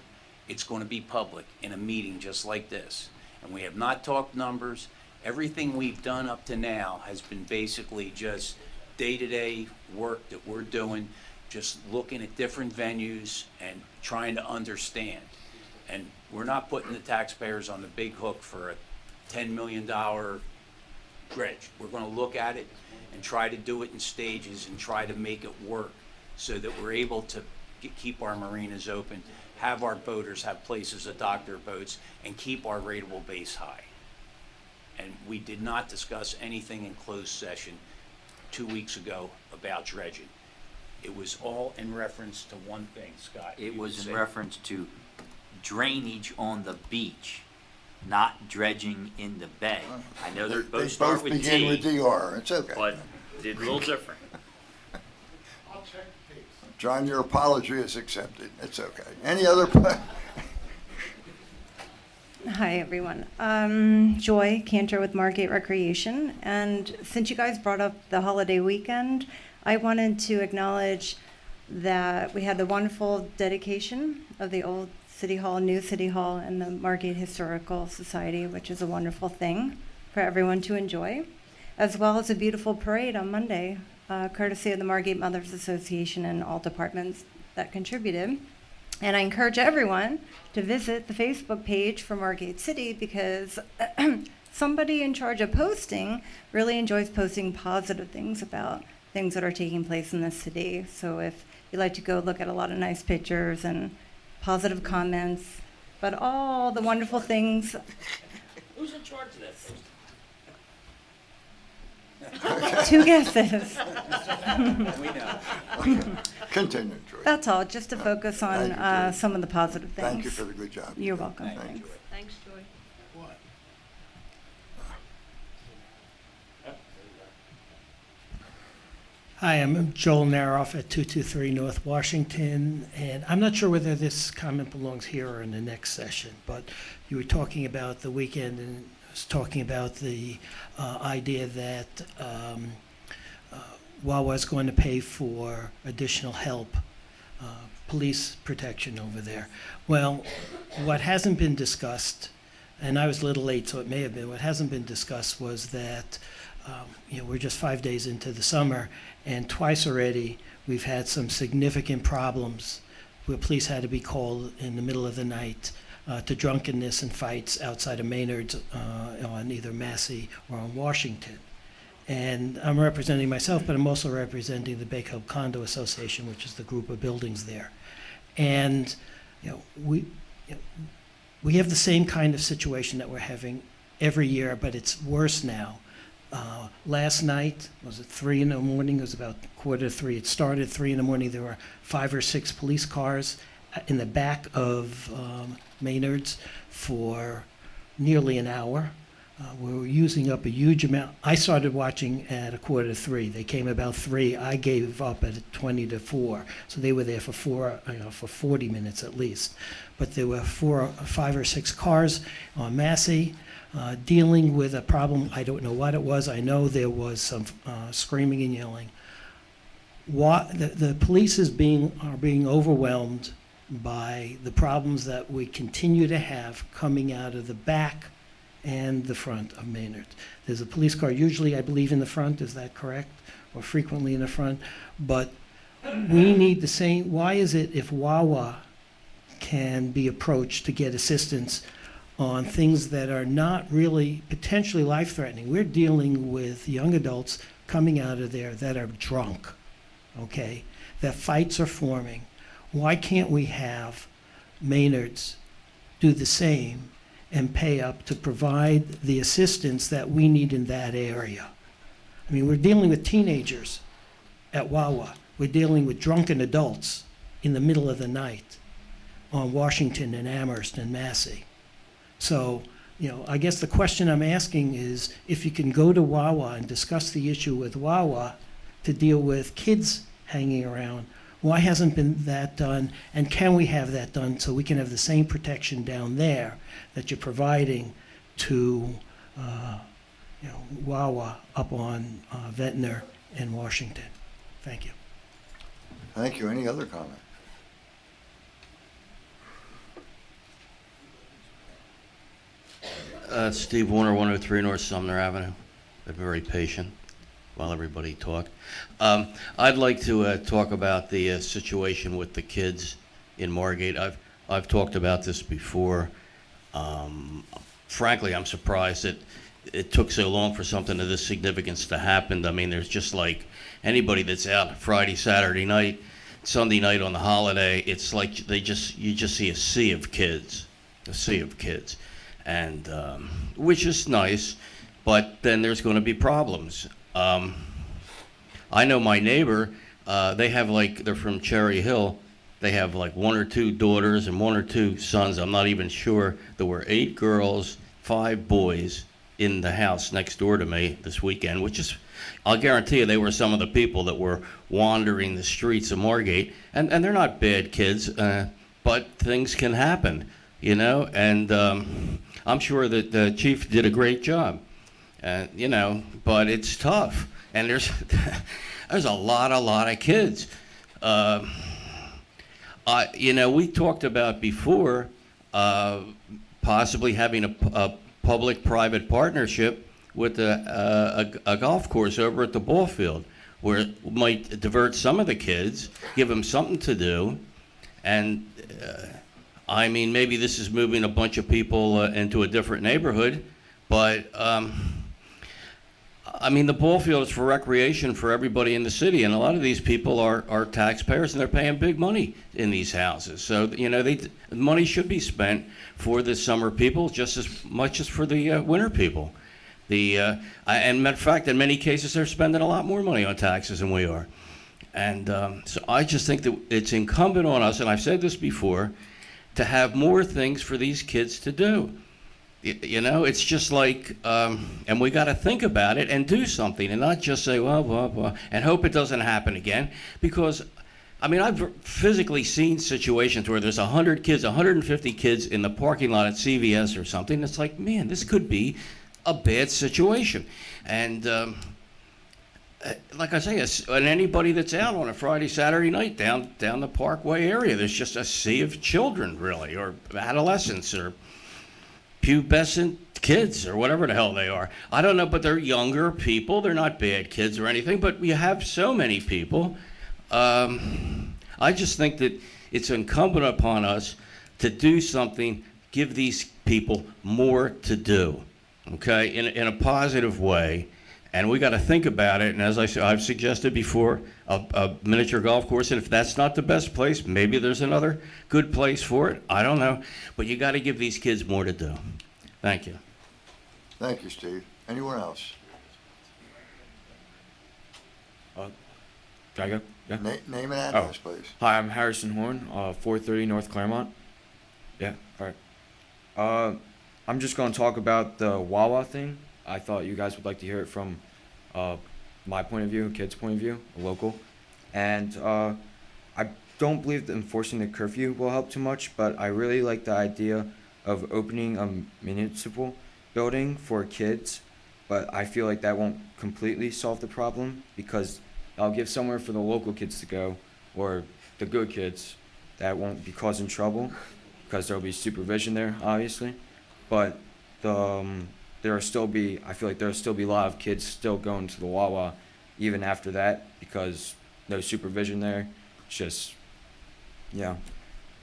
it's going to be public in a meeting just like this. And we have not talked numbers. Everything we've done up to now has been basically just day-to-day work that we're doing, just looking at different venues and trying to understand. And we're not putting the taxpayers on the big hook for a $10 million dredge. We're going to look at it and try to do it in stages and try to make it work so that we're able to keep our marinas open, have our boaters have places to dock their boats, and keep our rateable base high. And we did not discuss anything in closed session 2 weeks ago about dredging. It was all in reference to one thing, Scott. It You was said- in reference to drainage on the beach, not dredging in the bay. I know they're They both start both with begin D, with DR. It's okay. but they're a little different. I'll check the tapes. John, your apology is accepted. It's okay. Any other? Hi, everyone. Joy Cantor with Margate Recreation. And since you guys brought up the holiday weekend, I wanted to acknowledge that we had the wonderful dedication of the old City Hall, new City Hall, and the Margate Historical Society, which is a wonderful thing for everyone to enjoy, as well as a beautiful parade on Monday, courtesy of the Margate Mothers Association and all departments that contributed. And I encourage everyone to visit the Facebook page for Margate City because somebody in charge of posting really enjoys posting positive things about things that are taking place in the city. So if you'd like to go look at a lot of nice pictures and positive comments, but all the wonderful things. Who's in charge of that posting? Two guesses. We know. Continue, Joy. That's all, just to focus on Thank you, Joy. some of the positive things. Thank you for the good job. You're welcome. Thank you. Thanks, Joy. Hi, I'm Joel Naroff at 223 North Washington, and I'm not sure whether this comment belongs here or in the next session, but you were talking about the weekend and I was talking about the idea that Wawa is going to pay for additional help, police protection over there. Well, what hasn't been discussed, and I was a little late, so it may have been, what hasn't been discussed was that we're just 5 days into the summer, and twice already we've had some significant problems where police had to be called in the middle of the night to drunkenness and fights outside of Maynard's on either Massey or on Washington. And I'm representing myself, but I'm also representing the Baco Condo Association, which is the group of buildings there. And we have the same kind of situation that we're having every year, but it's worse now. Last night, was it 3 in the morning? It was about 2:45. It started at 3 in the morning. There were 5 or 6 police cars in the back of Maynard's for nearly an hour. We were using up a huge amount. I started watching at 2:45. They came about 3. I gave up at 20 to 4. So they were there for 40 minutes at least. But there were 5 or 6 cars on Massey. Dealing with a problem, I don't know what it was. I know there was some screaming and yelling. The police are being overwhelmed by the problems that we continue to have coming out of the back and the front of Maynard. There's a police car, usually I believe in the front, is that correct? Or frequently in the front. But we need the same. Why is it if Wawa can be approached to get assistance on things that are not really potentially life-threatening? We're dealing with young adults coming out of there that are drunk, okay? That fights are forming. Why can't we have Maynard's do the same and pay up to provide the assistance that we need in that area? I mean, we're dealing with teenagers at Wawa. We're dealing with drunken adults in the middle of the night on Washington and Amherst and Massey. So, I guess the question I'm asking is if you can go to Wawa and discuss the issue with Wawa to deal with kids hanging around, why hasn't been that done? And can we have that done so we can have the same protection down there that you're providing to Wawa up on Ventnor and Washington? Thank you. Thank you. Any other comment? Steve Warner, 103 North Sumner Avenue. Been very patient while everybody talked. I'd like to talk about the situation with the kids in Margate. I've talked about this before. Frankly, I'm surprised that it took so long for something of this significance to happen. I mean, there's just like anybody that's out Friday, Saturday night, Sunday night on the holiday, it's like you just see a sea of kids. And which is nice, but then there's going to be problems. I know my neighbor, they're from Cherry Hill. They have like 1 or 2 daughters and 1 or 2 sons. I'm not even sure. There were 8 girls, 5 boys in the house next door to me this weekend, which is, I'll guarantee you, they were some of the people that were wandering the streets of Margate. And they're not bad kids, but things can happen, and I'm sure that the chief did a great job, but it's tough. And there's a lot of kids. We talked about before possibly having a public-private partnership with a golf course over at the ball field, where it might divert some of the kids, give them something to do, and I mean, maybe this is moving a bunch of people into a different neighborhood, but I mean, the ball field is for recreation for everybody in the city, and a lot of these people are taxpayers, and they're paying big money in these houses. So, money should be spent for the summer people just as much as for the winter people. And matter of fact, in many cases, they're spending a lot more money on taxes than we are. And so I just think that it's incumbent on us, and I've said this before, to have more things for these kids to do. You know, it's just like, and we got to think about it and do something, and not just say, well, blah, blah, and hope it doesn't happen again. Because, I mean, I've physically seen situations where there's 100 kids, 150 kids in the parking lot at CVS or something. It's like, man, this could be a bad situation. And like I say, and anybody that's out on a Friday, Saturday night down the Parkway area, there's just a sea of children, really, or adolescents, or pubescent kids, or whatever the hell they are. I don't know, but they're younger people. They're not bad kids or anything, but we have so many people. I just think that it's incumbent upon us to do something, give these people more to do, okay, in a positive way. And we got to think about it. And as I said, I've suggested before, a miniature golf course. And if that's not the best place, maybe there's another good place for it. I don't know. But you got to give these kids more to do. Thank you. Thank you, Steve. Anyone else? Can I go? Yeah. Name and address, please. Hi, I'm Harrison Horn, 430 North Claremont. Yeah, all right. I'm just going to talk about the Wawa thing. I thought you guys would like to hear it from my point of view, kid's point of view, a local. And I don't believe that enforcing the curfew will help too much, but I really like the idea of opening a municipal building for kids. But I feel like that won't completely solve the problem, because I'll give somewhere for the local kids to go, or the good kids that won't be causing trouble, because there'll be supervision there, obviously. But I feel like there'll still be a lot of kids still going to the Wawa even after that, because no supervision there. It's just, yeah.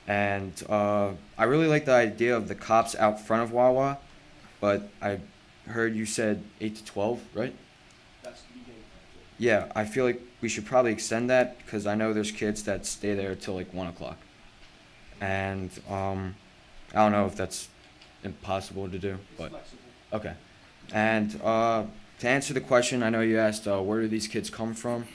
And I really like the idea of the cops out front of Wawa, but I heard you said 8 to 12, right? Yeah, I feel like we should probably extend that, because I know there's kids that stay there till like 1 o'clock. And I don't know if that's impossible to do, but okay. And to answer the question, I know you asked where do these kids come from.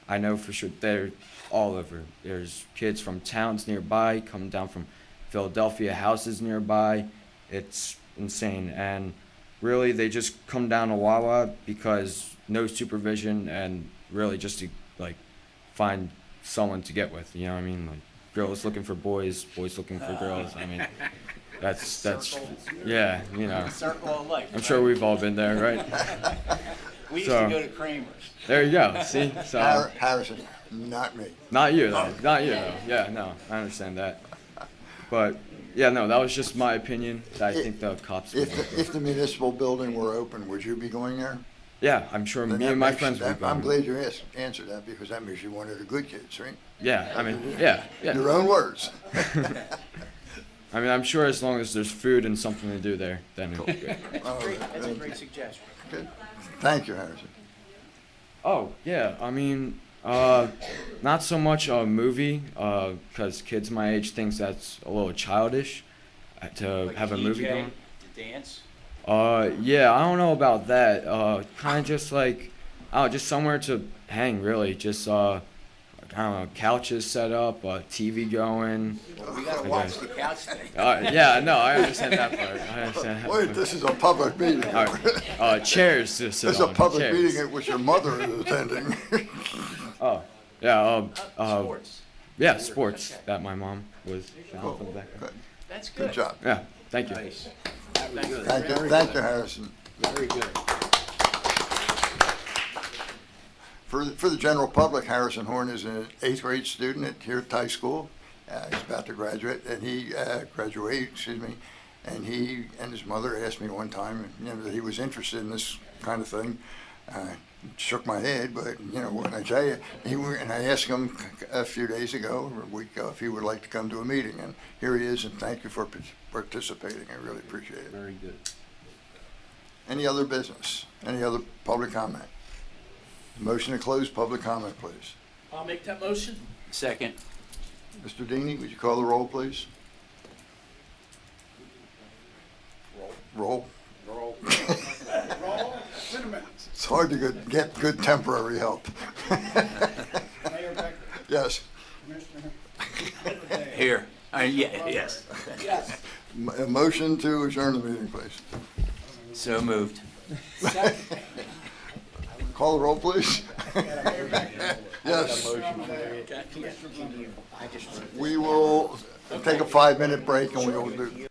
I know for sure they're all over. There's kids from towns nearby, coming down from Philadelphia, houses nearby. It's insane. And really, they just come down to Wawa because no supervision, and really just to like find someone to get with. You know what I mean? Like girls looking for boys, boys looking for girls. I mean, that's yeah, you know. Circle of life. I'm sure we've all been there, right? We used to go to Kramer's. There you go. See, so Harrison, not me. Not you though. Not you though. Yeah, no, I understand that. But yeah, no, that was just my opinion. That I think the cops. If the municipal building were open, would you be going there? Yeah, I'm sure Then me that and my makes friends would that- go. I'm glad you answered that, because that means you wanted the good kids, right? Yeah, I mean, yeah. Your own words. I mean, I'm sure as long as there's food and something to do there, then it'll be good. That's a great suggestion. Good. Thank you, Harrison. Oh, yeah, I mean, not so much a movie, because kids my age thinks that's a little childish to Like have a DJ, movie going. to dance. Yeah, I don't know about that. Kind of just like, just somewhere to hang, really. Just, I don't know, couches set up, TV going. Well, we gotta I watch guess. the couch thing. Yeah, no, I understand that part. I understand that Wait, part. this is a public meeting. Chairs to sit This is a on, public chairs. meeting at which your mother is attending. Oh, yeah. Sports. Yeah, sports that my mom was helping in the background. That's good. Good job. Yeah, thank you. Thank you, Harrison. Very good. For the general public, Harrison Horn is an 8th grade student here at High School. He's about to graduate, and he and he and his mother asked me one time, that he was interested in this kind of thing. Shook my head, but when I tell you, and I asked him a few days ago, or a week ago, if he would like to come to a meeting, and here he is. And thank you for participating. I really appreciate it. Very good. Any other business? Any other public comment? Motion to close public comment, please. I'll make that motion. Second. Mr. Deeney, would you call the roll, please? Roll. Roll. It's hard to get good temporary help. Yes. Here. Yeah, yes. A motion to adjourn the meeting, please. So moved. Call the roll, please. Yes. We will take a 5-minute break and we will do.